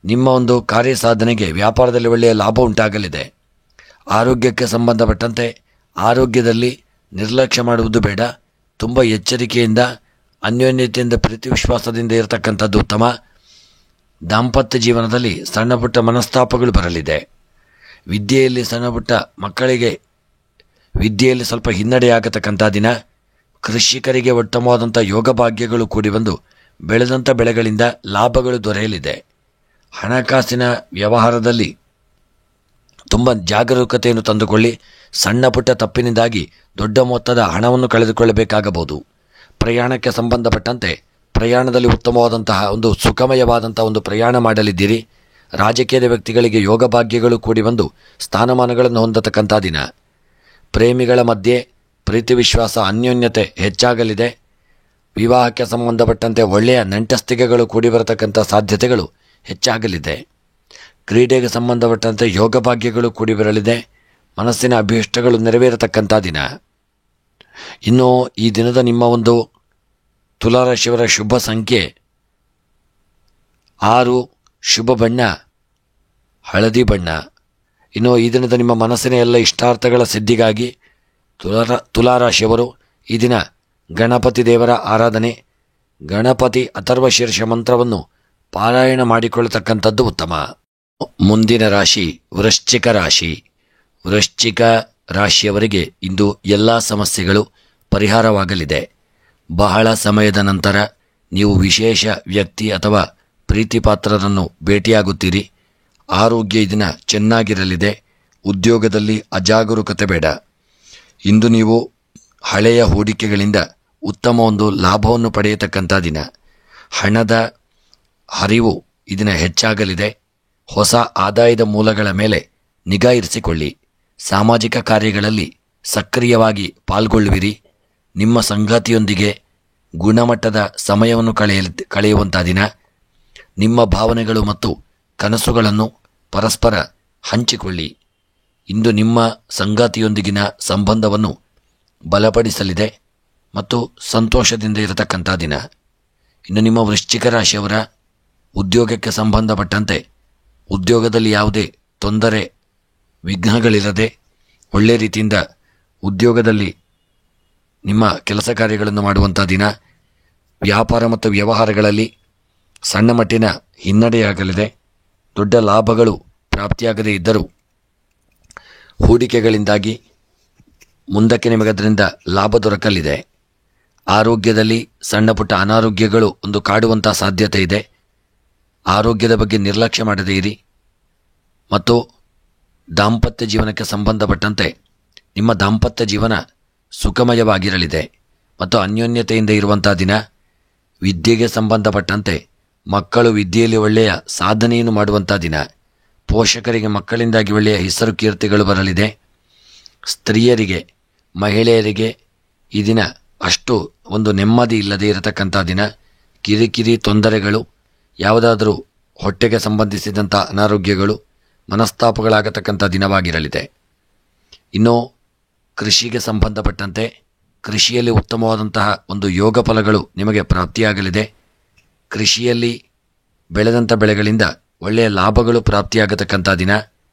ನಿಮ್ಮ ಒಂದು ಕಾರ್ಯ ಸಾಧನೆಗೆ ವ್ಯಾಪಾರದಲ್ಲಿ ಒಳ್ಳೆಯ ಲಾಭ ಉಂಟಾಗಲಿದೆ. ಆರೋಗ್ಯಕ್ಕೆ ಸಂಬಂಧಪಟ್ಟಂತೆ ಆರೋಗ್ಯದಲ್ಲಿ ನಿರ್ಲಕ್ಷ್ಯ ಮಾಡುವುದು ಬೇಡ. ತುಂಬ ಎಚ್ಚರಿಕೆಯಿಂದ ಅನ್ಯೋನ್ಯತೆಯಿಂದ ಪ್ರೀತಿ ವಿಶ್ವಾಸದಿಂದ ಇರತಕ್ಕಂಥದ್ದು ಉತ್ತಮ. ದಾಂಪತ್ಯ ಜೀವನದಲ್ಲಿ ಸಣ್ಣ ಪುಟ್ಟ ಮನಸ್ತಾಪಗಳು ಬರಲಿದೆ. ವಿದ್ಯೆಯಲ್ಲಿ ಸಣ್ಣ ಪುಟ್ಟ ಮಕ್ಕಳಿಗೆ ವಿದ್ಯೆಯಲ್ಲಿ ಸ್ವಲ್ಪ ಹಿನ್ನಡೆಯಾಗತಕ್ಕಂಥ ದಿನ. ಕೃಷಿಕರಿಗೆ ಉತ್ತಮವಾದಂಥ ಯೋಗ ಭಾಗ್ಯಗಳು ಕೂಡಿ ಬಂದು ಬೆಳೆದಂಥ ಬೆಳೆಗಳಿಂದ ಲಾಭಗಳು ದೊರೆಯಲಿದೆ. ಹಣಕಾಸಿನ ವ್ಯವಹಾರದಲ್ಲಿ ತುಂಬ ಜಾಗರೂಕತೆಯನ್ನು ತಂದುಕೊಳ್ಳಿ. ಸಣ್ಣ ಪುಟ್ಟ ತಪ್ಪಿನಿಂದಾಗಿ ದೊಡ್ಡ ಮೊತ್ತದ ಹಣವನ್ನು ಕಳೆದುಕೊಳ್ಳಬೇಕಾಗಬಹುದು. ಪ್ರಯಾಣಕ್ಕೆ ಸಂಬಂಧಪಟ್ಟಂತೆ ಪ್ರಯಾಣದಲ್ಲಿ ಉತ್ತಮವಾದಂತಹ ಒಂದು ಸುಖಮಯವಾದಂಥ ಒಂದು ಪ್ರಯಾಣ ಮಾಡಲಿದ್ದೀರಿ. ರಾಜಕೀಯದ ವ್ಯಕ್ತಿಗಳಿಗೆ ಯೋಗ ಭಾಗ್ಯಗಳು ಕೂಡಿ ಬಂದು ಸ್ಥಾನಮಾನಗಳನ್ನು ಹೊಂದತಕ್ಕಂಥ ದಿನ. ಪ್ರೇಮಿಗಳ ಮಧ್ಯೆ ಪ್ರೀತಿ ವಿಶ್ವಾಸ ಅನ್ಯೋನ್ಯತೆ ಹೆಚ್ಚಾಗಲಿದೆ. ವಿವಾಹಕ್ಕೆ ಸಂಬಂಧಪಟ್ಟಂತೆ ಒಳ್ಳೆಯ ನಂಟಸ್ತಿಕೆಗಳು ಕೂಡಿ ಬರತಕ್ಕಂಥ ಸಾಧ್ಯತೆಗಳು ಹೆಚ್ಚಾಗಲಿದೆ. ಕ್ರೀಡೆಗೆ ಸಂಬಂಧಪಟ್ಟಂತೆ ಯೋಗ ಭಾಗ್ಯಗಳು ಕೂಡಿ ಬರಲಿದೆ. ಮನಸ್ಸಿನ ಅಭೀಷ್ಟಗಳು ನೆರವೇರತಕ್ಕಂಥ ದಿನ. ಇನ್ನು ಈ ದಿನದ ನಿಮ್ಮ ಒಂದು ತುಲಾರಾಶಿಯವರ ಶುಭ ಸಂಖ್ಯೆ 6, ಶುಭ ಬಣ್ಣ ಹಳದಿ ಬಣ್ಣ. ಇನ್ನು ಈ ದಿನದ ನಿಮ್ಮ ಮನಸ್ಸಿನ ಎಲ್ಲ ಇಷ್ಟಾರ್ಥಗಳ ಸಿದ್ಧಿಗಾಗಿ ತುಲಾರಾಶಿಯವರು ಈ ದಿನ ಗಣಪತಿ ದೇವರ ಆರಾಧನೆ, ಗಣಪತಿ ಅಥರ್ವ ಶೀರ್ಷ ಮಂತ್ರವನ್ನು ಪಾರಾಯಣ ಮಾಡಿಕೊಳ್ಳತಕ್ಕಂಥದ್ದು ಉತ್ತಮ. ಮುಂದಿನ ರಾಶಿ ವೃಶ್ಚಿಕ ರಾಶಿ. ವೃಶ್ಚಿಕ ರಾಶಿಯವರಿಗೆ ಇಂದು ಎಲ್ಲ ಸಮಸ್ಯೆಗಳು ಪರಿಹಾರವಾಗಲಿದೆ. ಬಹಳ ಸಮಯದ ನಂತರ ನೀವು ವಿಶೇಷ ವ್ಯಕ್ತಿ ಅಥವಾ ಪ್ರೀತಿಪಾತ್ರರನ್ನು ಭೇಟಿಯಾಗುತ್ತೀರಿ. ಆರೋಗ್ಯ ಈ ದಿನ ಚೆನ್ನಾಗಿರಲಿದೆ. ಉದ್ಯೋಗದಲ್ಲಿ ಅಜಾಗರೂಕತೆ ಬೇಡ. ಇಂದು ನೀವು ಹಳೆಯ ಹೂಡಿಕೆಗಳಿಂದ ಉತ್ತಮ ಒಂದು ಲಾಭವನ್ನು ಪಡೆಯತಕ್ಕಂಥ ದಿನ. ಹಣದ ಹರಿವು ಈ ದಿನ ಹೆಚ್ಚಾಗಲಿದೆ. ಹೊಸ ಆದಾಯದ ಮೂಲಗಳ ಮೇಲೆ ನಿಗಾ ಇರಿಸಿಕೊಳ್ಳಿ. ಸಾಮಾಜಿಕ ಕಾರ್ಯಗಳಲ್ಲಿ ಸಕ್ರಿಯವಾಗಿ ಪಾಲ್ಗೊಳ್ಳುವಿರಿ. ನಿಮ್ಮ ಸಂಗಾತಿಯೊಂದಿಗೆ ಗುಣಮಟ್ಟದ ಸಮಯವನ್ನು ಕಳೆಯುವಂಥ ದಿನ. ನಿಮ್ಮ ಭಾವನೆಗಳು ಮತ್ತು ಕನಸುಗಳನ್ನು ಪರಸ್ಪರ ಹಂಚಿಕೊಳ್ಳಿ. ಇಂದು ನಿಮ್ಮ ಸಂಗಾತಿಯೊಂದಿಗಿನ ಸಂಬಂಧವನ್ನು ಬಲಪಡಿಸಲಿದೆ ಮತ್ತು ಸಂತೋಷದಿಂದ ಇರತಕ್ಕಂಥ ದಿನ. ಇನ್ನು ನಿಮ್ಮ ವೃಶ್ಚಿಕ ರಾಶಿಯವರ ಉದ್ಯೋಗಕ್ಕೆ ಸಂಬಂಧಪಟ್ಟಂತೆ ಉದ್ಯೋಗದಲ್ಲಿ ಯಾವುದೇ ತೊಂದರೆ ವಿಘ್ನಗಳಿರದೆ ಒಳ್ಳೆಯ ರೀತಿಯಿಂದ ಉದ್ಯೋಗದಲ್ಲಿ ನಿಮ್ಮ ಕೆಲಸ ಕಾರ್ಯಗಳನ್ನು ಮಾಡುವಂಥ ದಿನ. ವ್ಯಾಪಾರ ಮತ್ತು ವ್ಯವಹಾರಗಳಲ್ಲಿ ಸಣ್ಣ ಮಟ್ಟಿನ ಹಿನ್ನಡೆಯಾಗಲಿದೆ. ದೊಡ್ಡ ಲಾಭಗಳು ಪ್ರಾಪ್ತಿಯಾಗದೇ ಇದ್ದರೂ ಹೂಡಿಕೆಗಳಿಂದಾಗಿ ಮುಂದಕ್ಕೆ ನಿಮಗದರಿಂದ ಲಾಭ ದೊರಕಲಿದೆ. ಆರೋಗ್ಯದಲ್ಲಿ ಸಣ್ಣ ಪುಟ್ಟ ಅನಾರೋಗ್ಯಗಳು ಒಂದು ಕಾಡುವಂಥ ಸಾಧ್ಯತೆ ಇದೆ. ಆರೋಗ್ಯದ ಬಗ್ಗೆ ನಿರ್ಲಕ್ಷ್ಯ ಮಾಡದೇ ಇರಿ. ಮತ್ತು ದಾಂಪತ್ಯ ಜೀವನಕ್ಕೆ ಸಂಬಂಧಪಟ್ಟಂತೆ ನಿಮ್ಮ ದಾಂಪತ್ಯ ಜೀವನ ಸುಖಮಯವಾಗಿರಲಿದೆ ಮತ್ತು ಅನ್ಯೋನ್ಯತೆಯಿಂದ ಇರುವಂಥ ದಿನ. ವಿದ್ಯೆಗೆ ಸಂಬಂಧಪಟ್ಟಂತೆ ಮಕ್ಕಳು ವಿದ್ಯೆಯಲ್ಲಿ ಒಳ್ಳೆಯ ಸಾಧನೆಯನ್ನು ಮಾಡುವಂಥ ದಿನ. ಪೋಷಕರಿಗೆ ಮಕ್ಕಳಿಂದಾಗಿ ಒಳ್ಳೆಯ ಹೆಸರು ಕೀರ್ತಿಗಳು ಬರಲಿದೆ. ಸ್ತ್ರೀಯರಿಗೆ ಮಹಿಳೆಯರಿಗೆ ಈ ದಿನ ಅಷ್ಟು ಒಂದು ನೆಮ್ಮದಿ ಇಲ್ಲದೆ ಇರತಕ್ಕಂಥ ದಿನ. ಕಿರಿಕಿರಿ ತೊಂದರೆಗಳು, ಯಾವುದಾದರೂ ಹೊಟ್ಟೆಗೆ ಸಂಬಂಧಿಸಿದಂಥ ಅನಾರೋಗ್ಯಗಳು, ಮನಸ್ತಾಪಗಳಾಗತಕ್ಕಂಥ ದಿನವಾಗಿರಲಿದೆ. ಇನ್ನು ಕೃಷಿಗೆ ಸಂಬಂಧಪಟ್ಟಂತೆ ಕೃಷಿಯಲ್ಲಿ ಉತ್ತಮವಾದಂತಹ ಒಂದು ಯೋಗ ಫಲಗಳು ನಿಮಗೆ ಪ್ರಾಪ್ತಿಯಾಗಲಿದೆ. ಕೃಷಿಯಲ್ಲಿ ಬೆಳೆದಂಥ ಬೆಳೆಗಳಿಂದ ಒಳ್ಳೆಯ ಲಾಭಗಳು ಪ್ರಾಪ್ತಿಯಾಗತಕ್ಕಂಥ ದಿನ.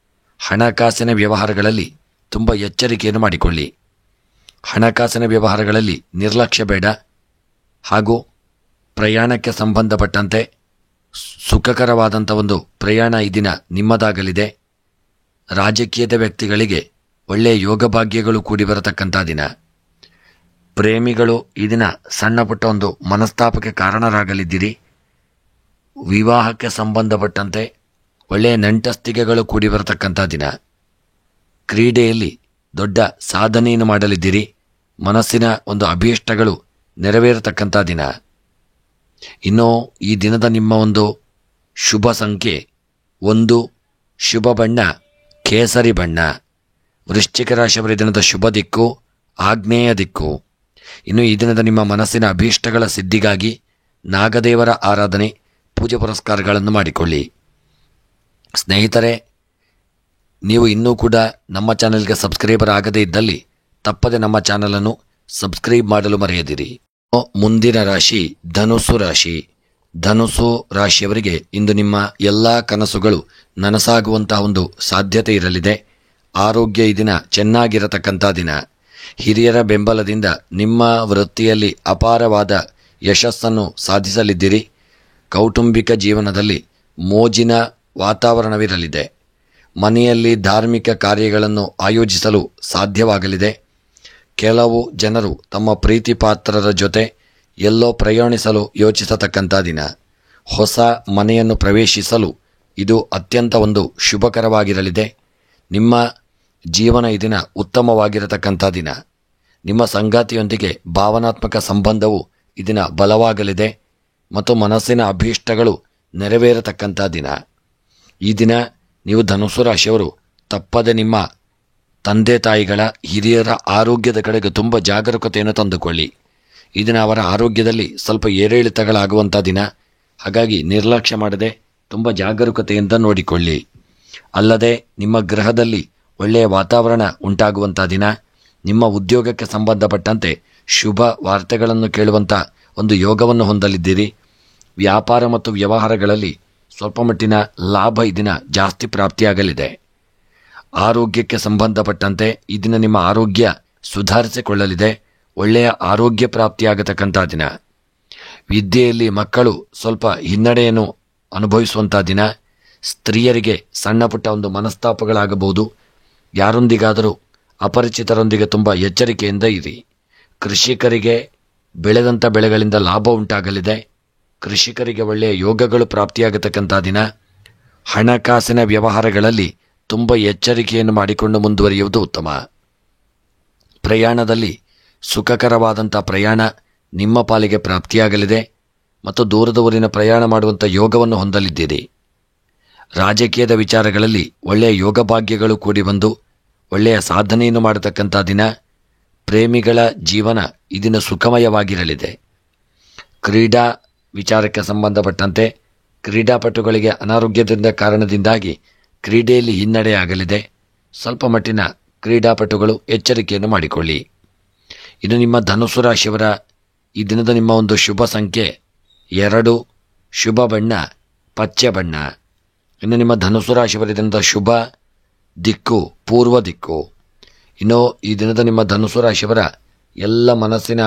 ಹಣಕಾಸಿನ ವ್ಯವಹಾರಗಳಲ್ಲಿ ತುಂಬ ಎಚ್ಚರಿಕೆಯನ್ನು ಮಾಡಿಕೊಳ್ಳಿ. ಹಣಕಾಸಿನ ವ್ಯವಹಾರಗಳಲ್ಲಿ ನಿರ್ಲಕ್ಷ್ಯ ಬೇಡ. ಹಾಗೂ ಪ್ರಯಾಣಕ್ಕೆ ಸಂಬಂಧಪಟ್ಟಂತೆ ಸುಖಕರವಾದಂಥ ಒಂದು ಪ್ರಯಾಣ ಈ ದಿನ ನಿಮ್ಮದಾಗಲಿದೆ. ರಾಜಕೀಯದ ವ್ಯಕ್ತಿಗಳಿಗೆ ಒಳ್ಳೆಯ ಯೋಗ ಭಾಗ್ಯಗಳು ಕೂಡಿ ಬರತಕ್ಕಂಥ ದಿನ. ಪ್ರೇಮಿಗಳು ಈ ದಿನ ಸಣ್ಣ ಪುಟ್ಟ ಒಂದು ಮನಸ್ತಾಪಕ್ಕೆ ಕಾರಣರಾಗಲಿದ್ದೀರಿ. ವಿವಾಹಕ್ಕೆ ಸಂಬಂಧಪಟ್ಟಂತೆ ಒಳ್ಳೆಯ ನಂಟಸ್ತಿಕೆಗಳು ಕೂಡಿ ಬರತಕ್ಕಂಥ ದಿನ. ಕ್ರೀಡೆಯಲ್ಲಿ ದೊಡ್ಡ ಸಾಧನೆಯನ್ನು ಮಾಡಲಿದ್ದೀರಿ. ಮನಸ್ಸಿನ ಒಂದು ಅಭೀಷ್ಟಗಳು ನೆರವೇರತಕ್ಕಂಥ ದಿನ. ಇನ್ನು ಈ ದಿನದ ನಿಮ್ಮ ಒಂದು ಶುಭ ಸಂಖ್ಯೆ 1, ಶುಭ ಬಣ್ಣ ಕೇಸರಿ ಬಣ್ಣ. ವೃಶ್ಚಿಕ ರಾಶಿಯವರ ದಿನದ ಶುಭ ದಿಕ್ಕು ಆಗ್ನೇಯ ದಿಕ್ಕು. ಇನ್ನು ಈ ದಿನದ ನಿಮ್ಮ ಮನಸ್ಸಿನ ಅಭೀಷ್ಟಗಳ ಸಿದ್ಧಿಗಾಗಿ ನಾಗದೇವರ ಆರಾಧನೆ, ಪೂಜೆ ಪುರಸ್ಕಾರಗಳನ್ನು ಮಾಡಿಕೊಳ್ಳಿ. ಸ್ನೇಹಿತರೆ, ನೀವು ಇನ್ನೂ ಕೂಡ ನಮ್ಮ ಚಾನೆಲ್ಗೆ ಸಬ್ಸ್ಕ್ರೈಬರ್ ಆಗದೇ ಇದ್ದಲ್ಲಿ ತಪ್ಪದೆ ನಮ್ಮ ಚಾನಲನ್ನು ಸಬ್ಸ್ಕ್ರೈಬ್ ಮಾಡಲು ಮರೆಯದಿರಿ. ಮುಂದಿನ ರಾಶಿ ಧನುಸ್ಸು ರಾಶಿ. ಧನುಸ್ಸು ರಾಶಿಯವರಿಗೆ ಇಂದು ನಿಮ್ಮ ಎಲ್ಲ ಕನಸುಗಳು ನನಸಾಗುವಂತಹ ಒಂದು ಸಾಧ್ಯತೆ ಇರಲಿದೆ. ಆರೋಗ್ಯ ಈ ದಿನ ಚೆನ್ನಾಗಿರತಕ್ಕಂಥ ದಿನ. ಹಿರಿಯರ ಬೆಂಬಲದಿಂದ ನಿಮ್ಮ ವೃತ್ತಿಯಲ್ಲಿ ಅಪಾರವಾದ ಯಶಸ್ಸನ್ನು ಸಾಧಿಸಲಿದ್ದೀರಿ. ಕೌಟುಂಬಿಕ ಜೀವನದಲ್ಲಿ ಮೋಜಿನ ವಾತಾವರಣವಿರಲಿದೆ. ಮನೆಯಲ್ಲಿ ಧಾರ್ಮಿಕ ಕಾರ್ಯಗಳನ್ನು ಆಯೋಜಿಸಲು ಸಾಧ್ಯವಾಗಲಿದೆ. ಕೆಲವು ಜನರು ತಮ್ಮ ಪ್ರೀತಿ ಪಾತ್ರರ ಜೊತೆ ಎಲ್ಲೋ ಪ್ರಯಾಣಿಸಲು ಯೋಚಿಸತಕ್ಕಂಥ ದಿನ. ಹೊಸ ಮನೆಯನ್ನು ಪ್ರವೇಶಿಸಲು ಇದು ಅತ್ಯಂತ ಒಂದು ಶುಭಕರವಾಗಿರಲಿದೆ. ನಿಮ್ಮ ಜೀವನ ಈ ದಿನ ಉತ್ತಮವಾಗಿರತಕ್ಕಂಥ ದಿನ. ನಿಮ್ಮ ಸಂಗಾತಿಯೊಂದಿಗೆ ಭಾವನಾತ್ಮಕ ಸಂಬಂಧವು ಈ ದಿನ ಬಲವಾಗಲಿದೆ ಮತ್ತು ಮನಸ್ಸಿನ ಅಭೀಷ್ಟಗಳು ನೆರವೇರತಕ್ಕಂಥ ದಿನ. ಈ ದಿನ ನೀವು ಧನುಸ್ಸು ರಾಶಿಯವರು ತಪ್ಪದೆ ನಿಮ್ಮ ತಂದೆ ತಾಯಿಗಳ ಹಿರಿಯರ ಆರೋಗ್ಯದ ಕಡೆಗೆ ತುಂಬ ಜಾಗರೂಕತೆಯನ್ನು ತಂದುಕೊಳ್ಳಿ. ಈ ದಿನ ಅವರ ಆರೋಗ್ಯದಲ್ಲಿ ಸ್ವಲ್ಪ ಏರಿಳಿತಗಳಾಗುವಂಥ ದಿನ. ಹಾಗಾಗಿ ನಿರ್ಲಕ್ಷ್ಯ ಮಾಡದೆ ತುಂಬ ಜಾಗರೂಕತೆಯಿಂದ ನೋಡಿಕೊಳ್ಳಿ. ಅಲ್ಲದೆ ನಿಮ್ಮ ಗೃಹದಲ್ಲಿ ಒಳ್ಳೆಯ ವಾತಾವರಣ ಉಂಟಾಗುವಂಥ ದಿನ. ನಿಮ್ಮ ಉದ್ಯೋಗಕ್ಕೆ ಸಂಬಂಧಪಟ್ಟಂತೆ ಶುಭ ವಾರ್ತೆಗಳನ್ನು ಕೇಳುವಂಥ ಒಂದು ಯೋಗವನ್ನು ಹೊಂದಲಿದ್ದೀರಿ. ವ್ಯಾಪಾರ ಮತ್ತು ವ್ಯವಹಾರಗಳಲ್ಲಿ ಸ್ವಲ್ಪ ಮಟ್ಟಿನ ಲಾಭ ಈ ದಿನ ಜಾಸ್ತಿ ಪ್ರಾಪ್ತಿಯಾಗಲಿದೆ. ಆರೋಗ್ಯಕ್ಕೆ ಸಂಬಂಧಪಟ್ಟಂತೆ ಈ ದಿನ ನಿಮ್ಮ ಆರೋಗ್ಯ ಸುಧಾರಿಸಿಕೊಳ್ಳಲಿದೆ. ಒಳ್ಳೆಯ ಆರೋಗ್ಯ ಪ್ರಾಪ್ತಿಯಾಗತಕ್ಕಂಥ ದಿನ. ವಿದ್ಯೆಯಲ್ಲಿ ಮಕ್ಕಳು ಸ್ವಲ್ಪ ಹಿನ್ನಡೆಯನ್ನು ಅನುಭವಿಸುವಂಥ ದಿನ. ಸ್ತ್ರೀಯರಿಗೆ ಸಣ್ಣ ಪುಟ್ಟ ಒಂದು ಮನಸ್ತಾಪಗಳಾಗಬಹುದು. ಯಾರೊಂದಿಗಾದರೂ ಅಪರಿಚಿತರೊಂದಿಗೆ ತುಂಬ ಎಚ್ಚರಿಕೆಯಿಂದ ಇರಿ. ಕೃಷಿಕರಿಗೆ ಬೆಳೆದಂಥ ಬೆಳೆಗಳಿಂದ ಲಾಭ ಉಂಟಾಗಲಿದೆ. ಕೃಷಿಕರಿಗೆ ಒಳ್ಳೆಯ ಯೋಗಗಳು ಪ್ರಾಪ್ತಿಯಾಗತಕ್ಕಂಥ ದಿನ. ಹಣಕಾಸಿನ ವ್ಯವಹಾರಗಳಲ್ಲಿ ತುಂಬ ಎಚ್ಚರಿಕೆಯನ್ನು ಮಾಡಿಕೊಂಡು ಮುಂದುವರಿಯುವುದು ಉತ್ತಮ. ಪ್ರಯಾಣದಲ್ಲಿ ಸುಖಕರವಾದಂಥ ಪ್ರಯಾಣ ನಿಮ್ಮ ಪಾಲಿಗೆ ಪ್ರಾಪ್ತಿಯಾಗಲಿದೆ ಮತ್ತು ದೂರದ ಊರಿನ ಪ್ರಯಾಣ ಮಾಡುವಂಥ ಯೋಗವನ್ನು ಹೊಂದಲಿದ್ದೀರಿ. ರಾಜಕೀಯದ ವಿಚಾರಗಳಲ್ಲಿ ಒಳ್ಳೆಯ ಯೋಗ ಭಾಗ್ಯಗಳು ಕೂಡಿ ಬಂದು ಒಳ್ಳೆಯ ಸಾಧನೆಯನ್ನು ಮಾಡತಕ್ಕಂಥ ದಿನ. ಪ್ರೇಮಿಗಳ ಜೀವನ ಈ ದಿನ ಸುಖಮಯವಾಗಿರಲಿದೆ. ಕ್ರೀಡಾ ವಿಚಾರಕ್ಕೆ ಸಂಬಂಧಪಟ್ಟಂತೆ ಕ್ರೀಡಾಪಟುಗಳಿಗೆ ಅನಾರೋಗ್ಯದಿಂದ ಕಾರಣದಿಂದಾಗಿ ಕ್ರೀಡೆಯಲ್ಲಿ ಹಿನ್ನಡೆಯಾಗಲಿದೆ. ಸ್ವಲ್ಪ ಮಟ್ಟಿನ ಕ್ರೀಡಾಪಟುಗಳು ಎಚ್ಚರಿಕೆಯನ್ನು ಮಾಡಿಕೊಳ್ಳಿ. ಇನ್ನು ನಿಮ್ಮ ಧನುಸ್ಸು ರಾಶಿಯವರ ಈ ದಿನದ ನಿಮ್ಮ ಒಂದು ಶುಭ ಸಂಖ್ಯೆ 2, ಶುಭ ಬಣ್ಣ ಪಚ್ಚೆ ಬಣ್ಣ. ಇನ್ನು ನಿಮ್ಮ ಧನುಸ್ಸು ರಾಶಿಯವರ ದಿನದ ಶುಭ ದಿಕ್ಕು ಪೂರ್ವ ದಿಕ್ಕು. ಇನ್ನು ಈ ದಿನದ ನಿಮ್ಮ ಧನುಸ್ಸು ರಾಶಿಯವರ ಎಲ್ಲ ಮನಸ್ಸಿನ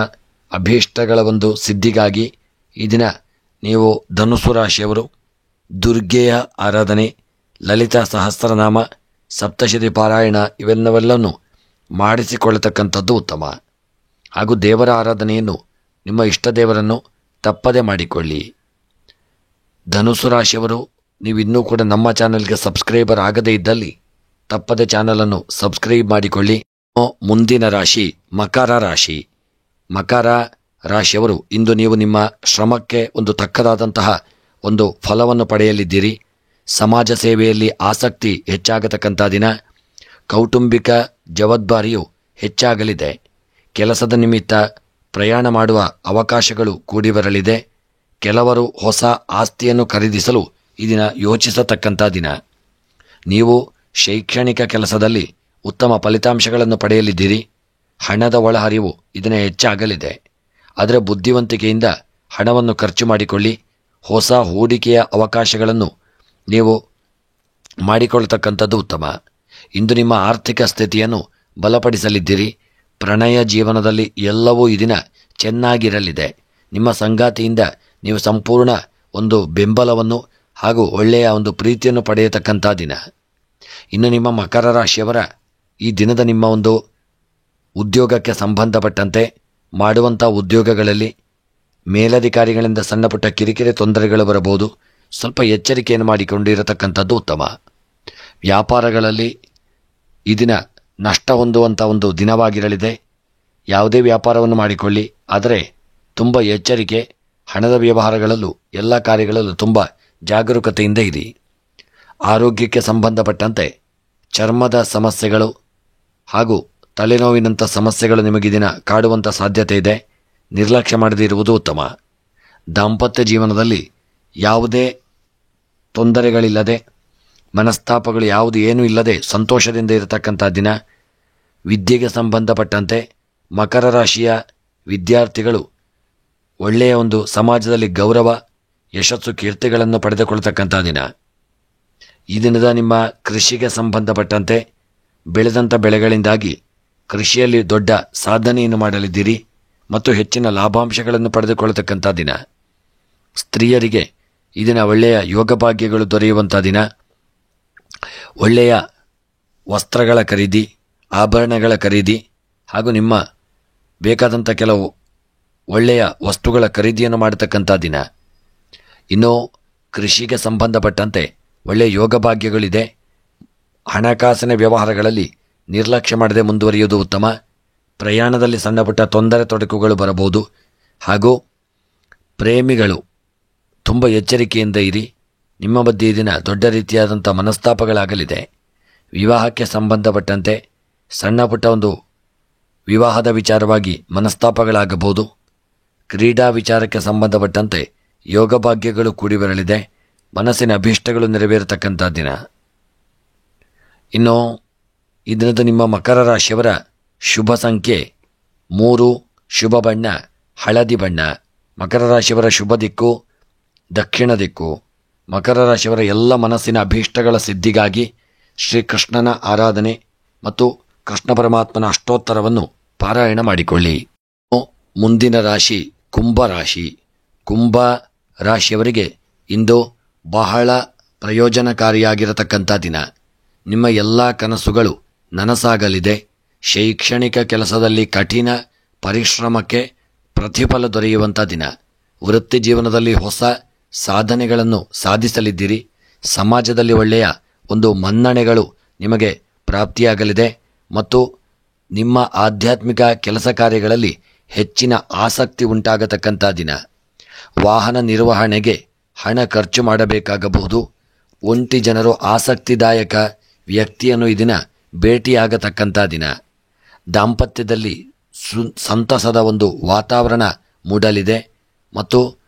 ಅಭೀಷ್ಟಗಳ ಒಂದು ಸಿದ್ಧಿಗಾಗಿ ಈ ದಿನ ನೀವು ಧನುಸ್ಸು ರಾಶಿಯವರು ದುರ್ಗೆಯ ಆರಾಧನೆ, ಲಲಿತಾ ಸಹಸ್ರನಾಮ, ಸಪ್ತಶತಿ ಪಾರಾಯಣ ಇವೆಲ್ಲವನ್ನೂ ಮಾಡಿಸಿಕೊಳ್ಳತಕ್ಕಂಥದ್ದು ಉತ್ತಮ. ಹಾಗೂ ದೇವರ ಆರಾಧನೆಯನ್ನು ನಿಮ್ಮ ಇಷ್ಟ ದೇವರನ್ನು ತಪ್ಪದೆ ಮಾಡಿಕೊಳ್ಳಿ. ಧನುಸ್ಸು ರಾಶಿಯವರು ನೀವಿನ್ನೂ ಕೂಡ ನಮ್ಮ ಚಾನಲ್ಗೆ ಸಬ್ಸ್ಕ್ರೈಬರ್ ಆಗದೇ ಇದ್ದಲ್ಲಿ ತಪ್ಪದೆ ಚಾನಲನ್ನು ಸಬ್ಸ್ಕ್ರೈಬ್ ಮಾಡಿಕೊಳ್ಳಿ. ಮುಂದಿನ ರಾಶಿ ಮಕರ ರಾಶಿ. ಮಕರ ರಾಶಿಯವರು ಇಂದು ನೀವು ನಿಮ್ಮ ಶ್ರಮಕ್ಕೆ ಒಂದು ತಕ್ಕದಾದಂತಹ ಒಂದು ಫಲವನ್ನು ಪಡೆಯಲಿದ್ದೀರಿ. ಸಮಾಜ ಸೇವೆಯಲ್ಲಿ ಆಸಕ್ತಿ ಹೆಚ್ಚಾಗತಕ್ಕಂಥ ದಿನ. ಕೌಟುಂಬಿಕ ಜವಾಬ್ದಾರಿಯು ಹೆಚ್ಚಾಗಲಿದೆ. ಕೆಲಸದ ನಿಮಿತ್ತ ಪ್ರಯಾಣ ಮಾಡುವ ಅವಕಾಶಗಳು ಕೂಡಿ ಬರಲಿದೆ. ಕೆಲವರು ಹೊಸ ಆಸ್ತಿಯನ್ನು ಖರೀದಿಸಲು ಈ ದಿನ ಯೋಚಿಸತಕ್ಕಂಥ ದಿನ. ನೀವು ಶೈಕ್ಷಣಿಕ ಕೆಲಸದಲ್ಲಿ ಉತ್ತಮ ಫಲಿತಾಂಶಗಳನ್ನು ಪಡೆಯಲಿದ್ದೀರಿ. ಹಣದ ಒಳಹರಿವು ಇದನ್ನು ಹೆಚ್ಚಾಗಲಿದೆ. ಆದರೆ ಬುದ್ಧಿವಂತಿಕೆಯಿಂದ ಹಣವನ್ನು ಖರ್ಚು ಮಾಡಿಕೊಳ್ಳಿ. ಹೊಸ ಹೂಡಿಕೆಯ ಅವಕಾಶಗಳನ್ನು ನೀವು ಮಾಡಿಕೊಳ್ಳತಕ್ಕಂಥದ್ದು ಉತ್ತಮ. ಇಂದು ನಿಮ್ಮ ಆರ್ಥಿಕ ಸ್ಥಿತಿಯನ್ನು ಬಲಪಡಿಸಲಿದ್ದೀರಿ. ಪ್ರಣಯ ಜೀವನದಲ್ಲಿ ಎಲ್ಲವೂ ಈ ದಿನ ಚೆನ್ನಾಗಿರಲಿದೆ. ನಿಮ್ಮ ಸಂಗಾತಿಯಿಂದ ನೀವು ಸಂಪೂರ್ಣ ಒಂದು ಬೆಂಬಲವನ್ನು ಹಾಗೂ ಒಳ್ಳೆಯ ಒಂದು ಪ್ರೀತಿಯನ್ನು ಪಡೆಯತಕ್ಕಂಥ ದಿನ. ಇನ್ನು ನಿಮ್ಮ ಮಕರ ರಾಶಿಯವರ ಈ ದಿನದ ನಿಮ್ಮ ಒಂದು ಉದ್ಯೋಗಕ್ಕೆ ಸಂಬಂಧಪಟ್ಟಂತೆ ಮಾಡುವಂಥ ಉದ್ಯೋಗಗಳಲ್ಲಿ ಮೇಲಧಿಕಾರಿಗಳಿಂದ ಸಣ್ಣ ಪುಟ್ಟ ಕಿರಿಕಿರಿ ತೊಂದರೆಗಳು ಬರಬಹುದು. ಸ್ವಲ್ಪ ಎಚ್ಚರಿಕೆಯನ್ನು ಮಾಡಿಕೊಂಡಿರತಕ್ಕಂಥದ್ದು ಉತ್ತಮ. ವ್ಯಾಪಾರಗಳಲ್ಲಿ ಈ ದಿನ ನಷ್ಟ ಹೊಂದುವಂಥ ಒಂದು ದಿನವಾಗಿರಲಿದೆ. ಯಾವುದೇ ವ್ಯಾಪಾರವನ್ನು ಮಾಡಿಕೊಳ್ಳಿ, ಆದರೆ ತುಂಬ ಎಚ್ಚರಿಕೆ. ಹಣದ ವ್ಯವಹಾರಗಳಲ್ಲೂ ಎಲ್ಲ ಕಾರ್ಯಗಳಲ್ಲೂ ತುಂಬ ಜಾಗರೂಕತೆಯಿಂದ ಇರಿ. ಆರೋಗ್ಯಕ್ಕೆ ಸಂಬಂಧಪಟ್ಟಂತೆ ಚರ್ಮದ ಸಮಸ್ಯೆಗಳು ಹಾಗೂ ತಲೆನೋವಿನಂಥ ಸಮಸ್ಯೆಗಳು ನಿಮಗೆ ದಿನ ಕಾಡುವಂಥ ಸಾಧ್ಯತೆ ಇದೆ. ನಿರ್ಲಕ್ಷ್ಯ ಮಾಡದೇ ಇರುವುದು ಉತ್ತಮ. ದಾಂಪತ್ಯ ಜೀವನದಲ್ಲಿ ಯಾವುದೇ ತೊಂದರೆಗಳಿಲ್ಲದೆ, ಮನಸ್ತಾಪಗಳು ಯಾವುದು ಏನೂ ಇಲ್ಲದೆ ಸಂತೋಷದಿಂದ ಇರತಕ್ಕಂಥ ದಿನ. ವಿದ್ಯೆಗೆ ಸಂಬಂಧಪಟ್ಟಂತೆ ಮಕರ ರಾಶಿಯ ವಿದ್ಯಾರ್ಥಿಗಳು ಒಳ್ಳೆಯ ಒಂದು ಸಮಾಜದಲ್ಲಿ ಗೌರವ, ಯಶಸ್ಸು, ಕೀರ್ತಿಗಳನ್ನು ಪಡೆದುಕೊಳ್ಳತಕ್ಕಂಥ ದಿನ. ಈ ದಿನದ ನಿಮ್ಮ ಕೃಷಿಗೆ ಸಂಬಂಧಪಟ್ಟಂತೆ ಬೆಳೆದಂಥ ಬೆಳೆಗಳಿಂದಾಗಿ ಕೃಷಿಯಲ್ಲಿ ದೊಡ್ಡ ಸಾಧನೆಯನ್ನು ಮಾಡಲಿದ್ದೀರಿ ಮತ್ತು ಹೆಚ್ಚಿನ ಲಾಭಾಂಶಗಳನ್ನು ಪಡೆದುಕೊಳ್ಳತಕ್ಕಂಥ ದಿನ. ಸ್ತ್ರೀಯರಿಗೆ ಈ ದಿನ ಒಳ್ಳೆಯ ಯೋಗ ಭಾಗ್ಯಗಳು ದೊರೆಯುವಂಥ ದಿನ. ಒಳ್ಳೆಯ ವಸ್ತ್ರಗಳ ಖರೀದಿ, ಆಭರಣಗಳ ಖರೀದಿ ಹಾಗೂ ನಿಮ್ಮ ಬೇಕಾದಂಥ ಕೆಲವು ಒಳ್ಳೆಯ ವಸ್ತುಗಳ ಖರೀದಿಯನ್ನು ಮಾಡತಕ್ಕಂಥ ದಿನ. ಇನ್ನು ಕೃಷಿಗೆ ಸಂಬಂಧಪಟ್ಟಂತೆ ಒಳ್ಳೆಯ ಯೋಗ ಭಾಗ್ಯಗಳಿದೆ. ಹಣಕಾಸಿನ ವ್ಯವಹಾರಗಳಲ್ಲಿ ನಿರ್ಲಕ್ಷ್ಯ ಮಾಡದೆ ಮುಂದುವರಿಯುವುದು ಉತ್ತಮ. ಪ್ರಯಾಣದಲ್ಲಿ ಸಣ್ಣ ಪುಟ್ಟ ತೊಂದರೆ ತೊಡಕುಗಳು ಬರಬಹುದು. ಹಾಗೂ ಪ್ರೇಮಿಗಳು ತುಂಬ ಎಚ್ಚರಿಕೆಯಿಂದ ಇರಿ. ನಿಮ್ಮ ಮಧ್ಯೆ ಈ ದಿನ ದೊಡ್ಡ ರೀತಿಯಾದಂಥ ಮನಸ್ತಾಪಗಳಾಗಲಿದೆ. ವಿವಾಹಕ್ಕೆ ಸಂಬಂಧಪಟ್ಟಂತೆ ಸಣ್ಣ ಪುಟ್ಟ ಒಂದು ವಿವಾಹದ ವಿಚಾರವಾಗಿ ಮನಸ್ತಾಪಗಳಾಗಬಹುದು. ಕ್ರೀಡಾ ವಿಚಾರಕ್ಕೆ ಸಂಬಂಧಪಟ್ಟಂತೆ ಯೋಗ ಭಾಗ್ಯಗಳು ಕೂಡಿ ಬರಲಿದೆ. ಮನಸ್ಸಿನ ಅಭೀಷ್ಟಗಳು ನೆರವೇರತಕ್ಕಂಥ ದಿನ. ಇನ್ನು ಈ ದಿನದ ನಿಮ್ಮ ಮಕರ ರಾಶಿಯವರ ಶುಭ ಸಂಖ್ಯೆ 3, ಶುಭ ಬಣ್ಣ ಹಳದಿ ಬಣ್ಣ. ಮಕರ ರಾಶಿಯವರ ಶುಭ ದಿಕ್ಕು ದಕ್ಷಿಣ ದಿಕ್ಕು. ಮಕರ ರಾಶಿಯವರ ಎಲ್ಲ ಮನಸ್ಸಿನ ಅಭೀಷ್ಟಗಳ ಸಿದ್ಧಿಗಾಗಿ ಶ್ರೀಕೃಷ್ಣನ ಆರಾಧನೆ ಮತ್ತು ಕೃಷ್ಣ ಪರಮಾತ್ಮನ ಅಷ್ಟೋತ್ತರವನ್ನು ಪಾರಾಯಣ ಮಾಡಿಕೊಳ್ಳಿ. ಮುಂದಿನ ರಾಶಿ ಕುಂಭ ರಾಶಿ. ಕುಂಭ ರಾಶಿಯವರಿಗೆ ಇಂದು ಬಹಳ ಪ್ರಯೋಜನಕಾರಿಯಾಗಿರತಕ್ಕಂಥ ದಿನ. ನಿಮ್ಮ ಎಲ್ಲ ಕನಸುಗಳು ನನಸಾಗಲಿದೆ. ಶೈಕ್ಷಣಿಕ ಕೆಲಸದಲ್ಲಿ ಕಠಿಣ ಪರಿಶ್ರಮಕ್ಕೆ ಪ್ರತಿಫಲ ದೊರೆಯುವಂಥ ದಿನ. ವೃತ್ತಿ ಜೀವನದಲ್ಲಿ ಹೊಸ ಸಾಧನೆಗಳನ್ನು ಸಾಧಿಸಲಿದ್ದೀರಿ. ಸಮಾಜದಲ್ಲಿ ಒಳ್ಳೆಯ ಒಂದು ಮನ್ನಣೆಗಳು ನಿಮಗೆ ಪ್ರಾಪ್ತಿಯಾಗಲಿದೆ ಮತ್ತು ನಿಮ್ಮ ಆಧ್ಯಾತ್ಮಿಕ ಕೆಲಸ ಕಾರ್ಯಗಳಲ್ಲಿ ಹೆಚ್ಚಿನ ಆಸಕ್ತಿ ಉಂಟಾಗತಕ್ಕಂಥ ದಿನ. ವಾಹನ ನಿರ್ವಹಣೆಗೆ ಹಣ ಖರ್ಚು ಮಾಡಬೇಕಾಗಬಹುದು. ಒಂಟಿ ಜನರು ಆಸಕ್ತಿದಾಯಕ ವ್ಯಕ್ತಿಯನ್ನು ಈ ದಿನ ಭೇಟಿಯಾಗತಕ್ಕಂಥ ದಿನ. ದಾಂಪತ್ಯದಲ್ಲಿ ಸಂತಸದ ಒಂದು ವಾತಾವರಣ ಮೂಡಲಿದೆ ಮತ್ತು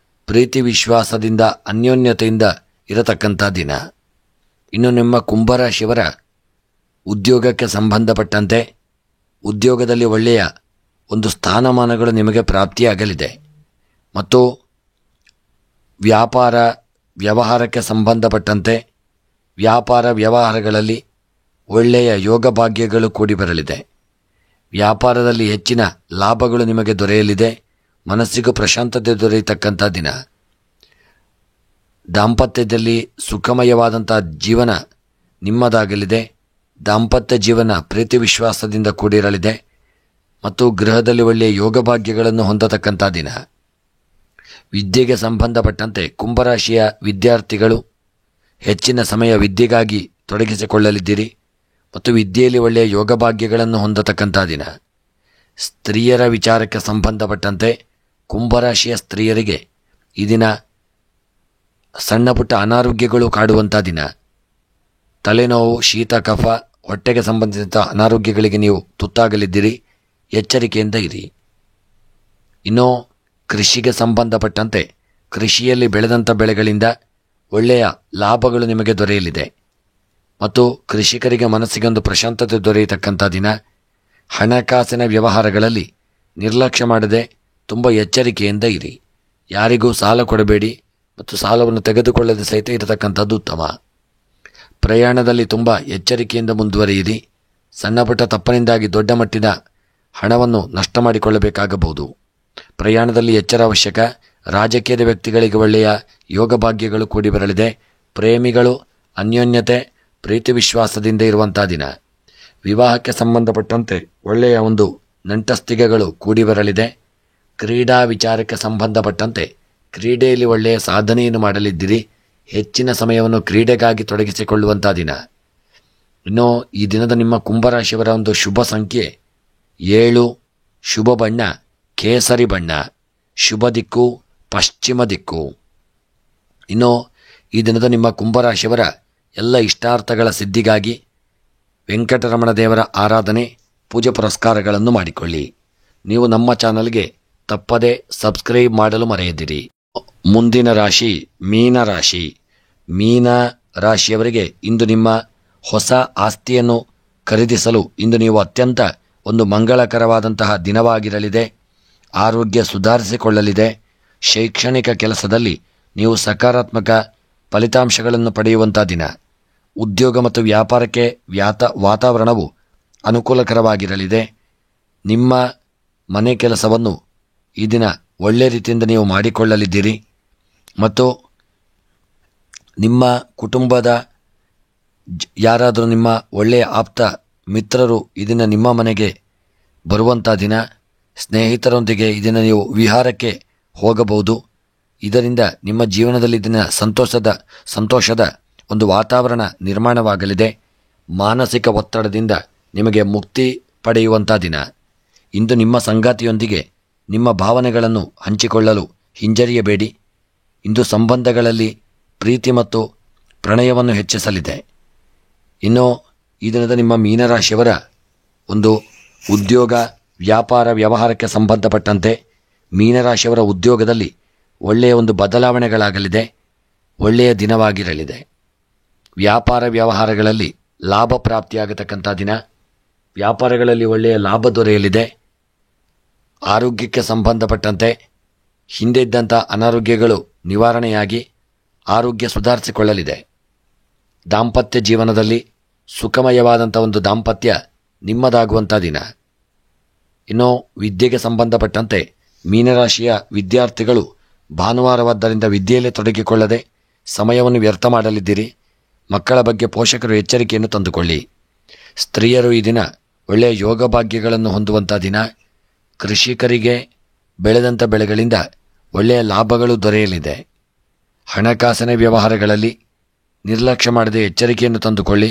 ಪ್ರೀತಿ ವಿಶ್ವಾಸದಿಂದ ಅನ್ಯೋನ್ಯತೆಯಿಂದ ಇರತಕ್ಕಂಥ ದಿನ. ಇನ್ನು ನಿಮ್ಮ ಕುಂಭರಾಶಿಯವರ ಉದ್ಯೋಗಕ್ಕೆ ಸಂಬಂಧಪಟ್ಟಂತೆ ಉದ್ಯೋಗದಲ್ಲಿ ಒಳ್ಳೆಯ ಒಂದು ಸ್ಥಾನಮಾನಗಳು ನಿಮಗೆ ಪ್ರಾಪ್ತಿಯಾಗಲಿದೆ ಮತ್ತು ವ್ಯಾಪಾರ ವ್ಯವಹಾರಕ್ಕೆ ಸಂಬಂಧಪಟ್ಟಂತೆ ವ್ಯಾಪಾರ ವ್ಯವಹಾರಗಳಲ್ಲಿ ಒಳ್ಳೆಯ ಯೋಗ ಭಾಗ್ಯಗಳು ಕೂಡಿ ಬರಲಿದೆ. ವ್ಯಾಪಾರದಲ್ಲಿ ಹೆಚ್ಚಿನ ಲಾಭಗಳು ನಿಮಗೆ ದೊರೆಯಲಿದೆ. ಮನಸ್ಸಿಗೂ ಪ್ರಶಾಂತತೆ ದೊರೆಯತಕ್ಕಂಥ ದಿನ. ದಾಂಪತ್ಯದಲ್ಲಿ ಸುಖಮಯವಾದಂಥ ಜೀವನ ನಿಮ್ಮದಾಗಲಿದೆ. ದಾಂಪತ್ಯ ಜೀವನ ಪ್ರೀತಿ ವಿಶ್ವಾಸದಿಂದ ಕೂಡಿರಲಿದೆ ಮತ್ತು ಗೃಹದಲ್ಲಿ ಒಳ್ಳೆಯ ಯೋಗ ಭಾಗ್ಯಗಳನ್ನು ಹೊಂದತಕ್ಕಂಥ ದಿನ. ವಿದ್ಯೆಗೆ ಸಂಬಂಧಪಟ್ಟಂತೆ ಕುಂಭರಾಶಿಯ ವಿದ್ಯಾರ್ಥಿಗಳು ಹೆಚ್ಚಿನ ಸಮಯ ವಿದ್ಯೆಗಾಗಿ ತೊಡಗಿಸಿಕೊಳ್ಳಲಿದ್ದೀರಿ ಮತ್ತು ವಿದ್ಯೆಯಲ್ಲಿ ಒಳ್ಳೆಯ ಯೋಗ ಭಾಗ್ಯಗಳನ್ನು ಹೊಂದತಕ್ಕಂಥ ದಿನ. ಸ್ತ್ರೀಯರ ವಿಚಾರಕ್ಕೆ ಸಂಬಂಧಪಟ್ಟಂತೆ ಕುಂಭರಾಶಿಯ ಸ್ತ್ರೀಯರಿಗೆ ಈ ದಿನ ಸಣ್ಣ ಪುಟ್ಟ ಅನಾರೋಗ್ಯಗಳು ಕಾಡುವಂಥ ದಿನ. ತಲೆನೋವು, ಶೀತ, ಕಫ, ಹೊಟ್ಟೆಗೆ ಸಂಬಂಧಿಸಿದ ಅನಾರೋಗ್ಯಗಳಿಗೆ ನೀವು ತುತ್ತಾಗಲಿದ್ದೀರಿ. ಎಚ್ಚರಿಕೆಯಿಂದ ಇರಿ. ಇನ್ನು ಕೃಷಿಗೆ ಸಂಬಂಧಪಟ್ಟಂತೆ ಕೃಷಿಯಲ್ಲಿ ಬೆಳೆದಂಥ ಬೆಳೆಗಳಿಂದ ಒಳ್ಳೆಯ ಲಾಭಗಳು ನಿಮಗೆ ದೊರೆಯಲಿದೆ ಮತ್ತು ಕೃಷಿಕರಿಗೆ ಮನಸ್ಸಿಗೆ ಒಂದು ಪ್ರಶಾಂತತೆ ದೊರೆಯತಕ್ಕಂಥ ದಿನ. ಹಣಕಾಸಿನ ವ್ಯವಹಾರಗಳಲ್ಲಿ ನಿರ್ಲಕ್ಷ್ಯ ಮಾಡದೆ ತುಂಬ ಎಚ್ಚರಿಕೆಯಿಂದ ಇರಿ. ಯಾರಿಗೂ ಸಾಲ ಕೊಡಬೇಡಿ ಮತ್ತು ಸಾಲವನ್ನು ತೆಗೆದುಕೊಳ್ಳದೆ ಸಹಿತ ಇರತಕ್ಕಂಥದ್ದು ಉತ್ತಮ. ಪ್ರಯಾಣದಲ್ಲಿ ತುಂಬ ಎಚ್ಚರಿಕೆಯಿಂದ ಮುಂದುವರಿಯಿರಿ. ಸಣ್ಣ ಪುಟ್ಟ ತಪ್ಪನಿಂದಾಗಿ ದೊಡ್ಡ ಮಟ್ಟಿನ ಹಣವನ್ನು ನಷ್ಟ ಮಾಡಿಕೊಳ್ಳಬೇಕಾಗಬಹುದು. ಪ್ರಯಾಣದಲ್ಲಿ ಎಚ್ಚರ ಅವಶ್ಯಕ. ರಾಜಕೀಯದ ವ್ಯಕ್ತಿಗಳಿಗೆ ಒಳ್ಳೆಯ ಯೋಗ ಭಾಗ್ಯಗಳು ಕೂಡಿ ಬರಲಿದೆ. ಪ್ರೇಮಿಗಳು ಅನ್ಯೋನ್ಯತೆ ಪ್ರೀತಿ ವಿಶ್ವಾಸದಿಂದ ಇರುವಂಥ ದಿನ. ವಿವಾಹಕ್ಕೆ ಸಂಬಂಧಪಟ್ಟಂತೆ ಒಳ್ಳೆಯ ಒಂದು ನಂಟಸ್ತಿಗೆಗಳು ಕೂಡಿ ಬರಲಿದೆ. ಕ್ರೀಡಾ ವಿಚಾರಕ್ಕೆ ಸಂಬಂಧಪಟ್ಟಂತೆ ಕ್ರೀಡೆಯಲ್ಲಿ ಒಳ್ಳೆಯ ಸಾಧನೆಯನ್ನು ಮಾಡಲಿದ್ದೀರಿ. ಹೆಚ್ಚಿನ ಸಮಯವನ್ನು ಕ್ರೀಡೆಗಾಗಿ ತೊಡಗಿಸಿಕೊಳ್ಳುವಂಥ ದಿನ. ಇನ್ನು ಈ ದಿನದ ನಿಮ್ಮ ಕುಂಭರಾಶಿಯವರ ಒಂದು ಶುಭ ಸಂಖ್ಯೆ 7, ಶುಭ ಬಣ್ಣ ಕೇಸರಿ ಬಣ್ಣ, ಶುಭ ದಿಕ್ಕು ಪಶ್ಚಿಮ ದಿಕ್ಕು. ಇನ್ನು ಈ ದಿನದ ನಿಮ್ಮ ಕುಂಭರಾಶಿಯವರ ಎಲ್ಲ ಇಷ್ಟಾರ್ಥಗಳ ಸಿದ್ಧಿಗಾಗಿ ವೆಂಕಟರಮಣ ದೇವರ ಆರಾಧನೆ ಪೂಜೆ ಪುರಸ್ಕಾರಗಳನ್ನು ಮಾಡಿಕೊಳ್ಳಿ. ನೀವು ನಮ್ಮ ಚಾನಲ್ಗೆ ತಪ್ಪದೇ ಸಬ್ಸ್ಕ್ರೈಬ್ ಮಾಡಲು ಮರೆಯದಿರಿ. ಮುಂದಿನ ರಾಶಿ ಮೀನ ರಾಶಿ. ಮೀನ ರಾಶಿಯವರಿಗೆ ಇಂದು ನಿಮ್ಮ ಹೊಸ ಆಸ್ತಿಯನ್ನು ಖರೀದಿಸಲು ಇಂದು ನೀವು ಅತ್ಯಂತ ಒಂದು ಮಂಗಳಕರವಾದಂತಹ ದಿನವಾಗಿರಲಿದೆ. ಆರೋಗ್ಯ ಸುಧಾರಿಸಿಕೊಳ್ಳಲಿದೆ. ಶೈಕ್ಷಣಿಕ ಕೆಲಸದಲ್ಲಿ ನೀವು ಸಕಾರಾತ್ಮಕ ಫಲಿತಾಂಶಗಳನ್ನು ಪಡೆಯುವಂಥ ದಿನ. ಉದ್ಯೋಗ ಮತ್ತು ವ್ಯಾಪಾರಕ್ಕೆ ವಾತಾವರಣವು ಅನುಕೂಲಕರವಾಗಿರಲಿದೆ. ನಿಮ್ಮ ಮನೆ ಕೆಲಸವನ್ನು ಈ ದಿನ ಒಳ್ಳೆ ರೀತಿಯಿಂದ ನೀವು ಮಾಡಿಕೊಳ್ಳಲಿದ್ದೀರಿ ಮತ್ತು ನಿಮ್ಮ ಕುಟುಂಬದ ಯಾರಾದರೂ ನಿಮ್ಮ ಒಳ್ಳೆಯ ಆಪ್ತ ಮಿತ್ರರು ಇದನ್ನು ನಿಮ್ಮ ಮನೆಗೆ ಬರುವಂಥ ದಿನ. ಸ್ನೇಹಿತರೊಂದಿಗೆ ಇದನ್ನು ನೀವು ವಿಹಾರಕ್ಕೆ ಹೋಗಬಹುದು. ಇದರಿಂದ ನಿಮ್ಮ ಜೀವನದಲ್ಲಿ ಇದನ್ನು ಸಂತೋಷದ ಒಂದು ವಾತಾವರಣ ನಿರ್ಮಾಣವಾಗಲಿದೆ. ಮಾನಸಿಕ ಒತ್ತಡದಿಂದ ನಿಮಗೆ ಮುಕ್ತಿ ಪಡೆಯುವಂಥ ದಿನ. ಇಂದು ನಿಮ್ಮ ಸಂಗಾತಿಯೊಂದಿಗೆ ನಿಮ್ಮ ಭಾವನೆಗಳನ್ನು ಹಂಚಿಕೊಳ್ಳಲು ಹಿಂಜರಿಯಬೇಡಿ. ಇಂದು ಸಂಬಂಧಗಳಲ್ಲಿ ಪ್ರೀತಿ ಮತ್ತು ಪ್ರಣಯವನ್ನು ಹೆಚ್ಚಿಸಲಿದೆ. ಇನ್ನು ಈ ದಿನದ ನಿಮ್ಮ ಮೀನರಾಶಿಯವರ ಒಂದು ಉದ್ಯೋಗ ವ್ಯಾಪಾರ ವ್ಯವಹಾರಕ್ಕೆ ಸಂಬಂಧಪಟ್ಟಂತೆ ಮೀನರಾಶಿಯವರ ಉದ್ಯೋಗದಲ್ಲಿ ಒಳ್ಳೆಯ ಒಂದು ಬದಲಾವಣೆಗಳಾಗಲಿದೆ. ಒಳ್ಳೆಯ ದಿನವಾಗಿರಲಿದೆ. ವ್ಯಾಪಾರ ವ್ಯವಹಾರಗಳಲ್ಲಿ ಲಾಭ ಪ್ರಾಪ್ತಿಯಾಗತಕ್ಕಂಥ ದಿನ. ವ್ಯಾಪಾರಗಳಲ್ಲಿ ಒಳ್ಳೆಯ ಲಾಭ ದೊರೆಯಲಿದೆ. ಆರೋಗ್ಯಕ್ಕೆ ಸಂಬಂಧಪಟ್ಟಂತೆ ಹಿಂದೆ ಇದ್ದಂಥ ಅನಾರೋಗ್ಯಗಳು ನಿವಾರಣೆಯಾಗಿ ಆರೋಗ್ಯ ಸುಧಾರಿಸಿಕೊಳ್ಳಲಿದೆ. ದಾಂಪತ್ಯ ಜೀವನದಲ್ಲಿ ಸುಖಮಯವಾದಂಥ ಒಂದು ದಾಂಪತ್ಯ ನಿಮ್ಮದಾಗುವಂಥ ದಿನ. ಇನ್ನು ವಿದ್ಯೆಗೆ ಸಂಬಂಧಪಟ್ಟಂತೆ ಮೀನರಾಶಿಯ ವಿದ್ಯಾರ್ಥಿಗಳು ಭಾನುವಾರವಾದ್ದರಿಂದ ವಿದ್ಯೆಯಲ್ಲೇ ತೊಡಗಿಕೊಳ್ಳದೆ ಸಮಯವನ್ನು ವ್ಯರ್ಥ ಮಾಡಲಿದ್ದೀರಿ. ಮಕ್ಕಳ ಬಗ್ಗೆ ಪೋಷಕರು ಎಚ್ಚರಿಕೆಯನ್ನು ತಂದುಕೊಳ್ಳಿ. ಸ್ತ್ರೀಯರು ಈ ದಿನ ಒಳ್ಳೆಯ ಯೋಗ ಭಾಗ್ಯಗಳನ್ನು ಹೊಂದುವಂಥ ದಿನ. ಕೃಷಿಕರಿಗೆ ಬೆಳೆದಂಥ ಬೆಳೆಗಳಿಂದ ಒಳ್ಳೆಯ ಲಾಭಗಳು ದೊರೆಯಲಿದೆ. ಹಣಕಾಸಿನ ವ್ಯವಹಾರಗಳಲ್ಲಿ ನಿರ್ಲಕ್ಷ್ಯ ಮಾಡದೆ ಎಚ್ಚರಿಕೆಯನ್ನು ತಂದುಕೊಳ್ಳಿ.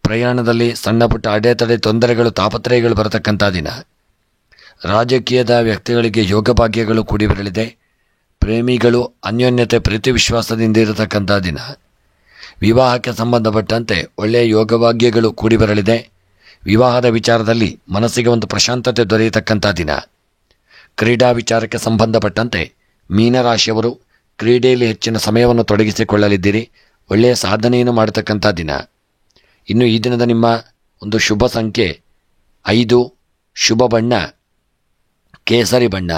ಪ್ರಯಾಣದಲ್ಲಿ ಸಣ್ಣ ಪುಟ್ಟ ಅಡೆತಡೆ ತೊಂದರೆಗಳು ತಾಪತ್ರಯಗಳು ಬರತಕ್ಕಂಥ ದಿನ. ರಾಜಕೀಯದ ವ್ಯಕ್ತಿಗಳಿಗೆ ಯೋಗ ಭಾಗ್ಯಗಳು ಕೂಡಿ ಬರಲಿದೆ. ಪ್ರೇಮಿಗಳು ಅನ್ಯೋನ್ಯತೆ ಪ್ರೀತಿ ವಿಶ್ವಾಸದಿಂದ ಇರತಕ್ಕಂಥ ದಿನ. ವಿವಾಹಕ್ಕೆ ಸಂಬಂಧಪಟ್ಟಂತೆ ಒಳ್ಳೆಯ ಯೋಗ ಭಾಗ್ಯಗಳು ಕೂಡಿ ಬರಲಿದೆ. ವಿವಾಹದ ವಿಚಾರದಲ್ಲಿ ಮನಸ್ಸಿಗೆ ಒಂದು ಪ್ರಶಾಂತತೆ ದೊರೆಯತಕ್ಕಂಥ ದಿನ. ಕ್ರೀಡಾ ವಿಚಾರಕ್ಕೆ ಸಂಬಂಧಪಟ್ಟಂತೆ ಮೀನರಾಶಿಯವರು ಕ್ರೀಡೆಯಲ್ಲಿ ಹೆಚ್ಚಿನ ಸಮಯವನ್ನು ತೊಡಗಿಸಿಕೊಳ್ಳಲಿದ್ದೀರಿ. ಒಳ್ಳೆಯ ಸಾಧನೆಯನ್ನು ಮಾಡತಕ್ಕಂಥ ದಿನ. ಇನ್ನು ಈ ದಿನದ ನಿಮ್ಮ ಒಂದು ಶುಭ ಸಂಖ್ಯೆ 5, ಶುಭ ಬಣ್ಣ ಕೇಸರಿ ಬಣ್ಣ,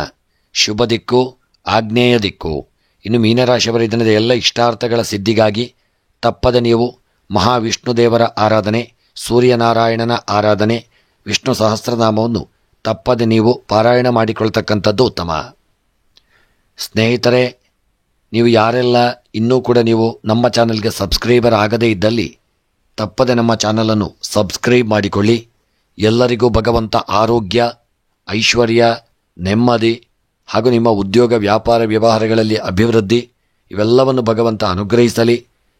ಶುಭ ದಿಕ್ಕು ಆಗ್ನೇಯ ದಿಕ್ಕು. ಇನ್ನು ಮೀನರಾಶಿಯವರ ದಿನದ ಎಲ್ಲ ಇಷ್ಟಾರ್ಥಗಳ ಸಿದ್ಧಿಗಾಗಿ ತಪ್ಪದೆ ನೀವು ಮಹಾವಿಷ್ಣು ದೇವರ ಆರಾಧನೆ, ಸೂರ್ಯನಾರಾಯಣನ ಆರಾಧನೆ, ವಿಷ್ಣು ಸಹಸ್ರನಾಮವನ್ನು ತಪ್ಪದೆ ನೀವು ಪಾರಾಯಣ ಮಾಡಿಕೊಳ್ತಕ್ಕಂಥದ್ದು ಉತ್ತಮ. ಸ್ನೇಹಿತರೆ, ನೀವು ಯಾರೆಲ್ಲ ಇನ್ನೂ ಕೂಡ ನೀವು ನಮ್ಮ ಚಾನಲ್ಗೆ ಸಬ್ಸ್ಕ್ರೈಬರ್ ಆಗದೇ ಇದ್ದಲ್ಲಿ ತಪ್ಪದೆ ನಮ್ಮ ಚಾನಲನ್ನು ಸಬ್ಸ್ಕ್ರೈಬ್ ಮಾಡಿಕೊಳ್ಳಿ. ಎಲ್ಲರಿಗೂ ಭಗವಂತ ಆರೋಗ್ಯ, ಐಶ್ವರ್ಯ, ನೆಮ್ಮದಿ ಹಾಗೂ ನಿಮ್ಮ ಉದ್ಯೋಗ ವ್ಯಾಪಾರ ವ್ಯವಹಾರಗಳಲ್ಲಿ ಅಭಿವೃದ್ಧಿ ಇವೆಲ್ಲವನ್ನು ಭಗವಂತ ಅನುಗ್ರಹಿಸಲಿ.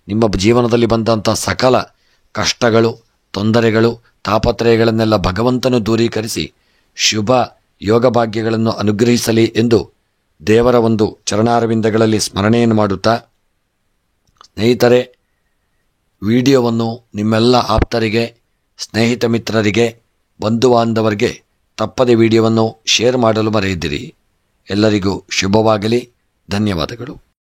ನಿಮ್ಮ ಜೀವನದಲ್ಲಿ ಬಂದಂಥ ಸಕಲ ಕಷ್ಟಗಳು, ತೊಂದರೆಗಳು, ತಾಪತ್ರಯಗಳನ್ನೆಲ್ಲ ಭಗವಂತನು ದೂರೀಕರಿಸಿ ಶುಭ ಯೋಗ ಭಾಗ್ಯಗಳನ್ನು ಅನುಗ್ರಹಿಸಲಿ ಎಂದು ದೇವರ ಒಂದು ಚರಣಾರವಿಂದಗಳಲ್ಲಿ ಸ್ಮರಣೆಯನ್ನು ಮಾಡುತ್ತಾ, ಸ್ನೇಹಿತರೆ, ವಿಡಿಯೋವನ್ನು ನಿಮ್ಮೆಲ್ಲ ಆಪ್ತರಿಗೆ, ಸ್ನೇಹಿತ ಮಿತ್ರರಿಗೆ, ಬಂಧು ಬಾಂಧವರಿಗೆ ತಪ್ಪದೆ ವಿಡಿಯೋವನ್ನು ಶೇರ್ ಮಾಡಲು ಮರೆಯದಿರಿ. ಎಲ್ಲರಿಗೂ ಶುಭವಾಗಲಿ. ಧನ್ಯವಾದಗಳು.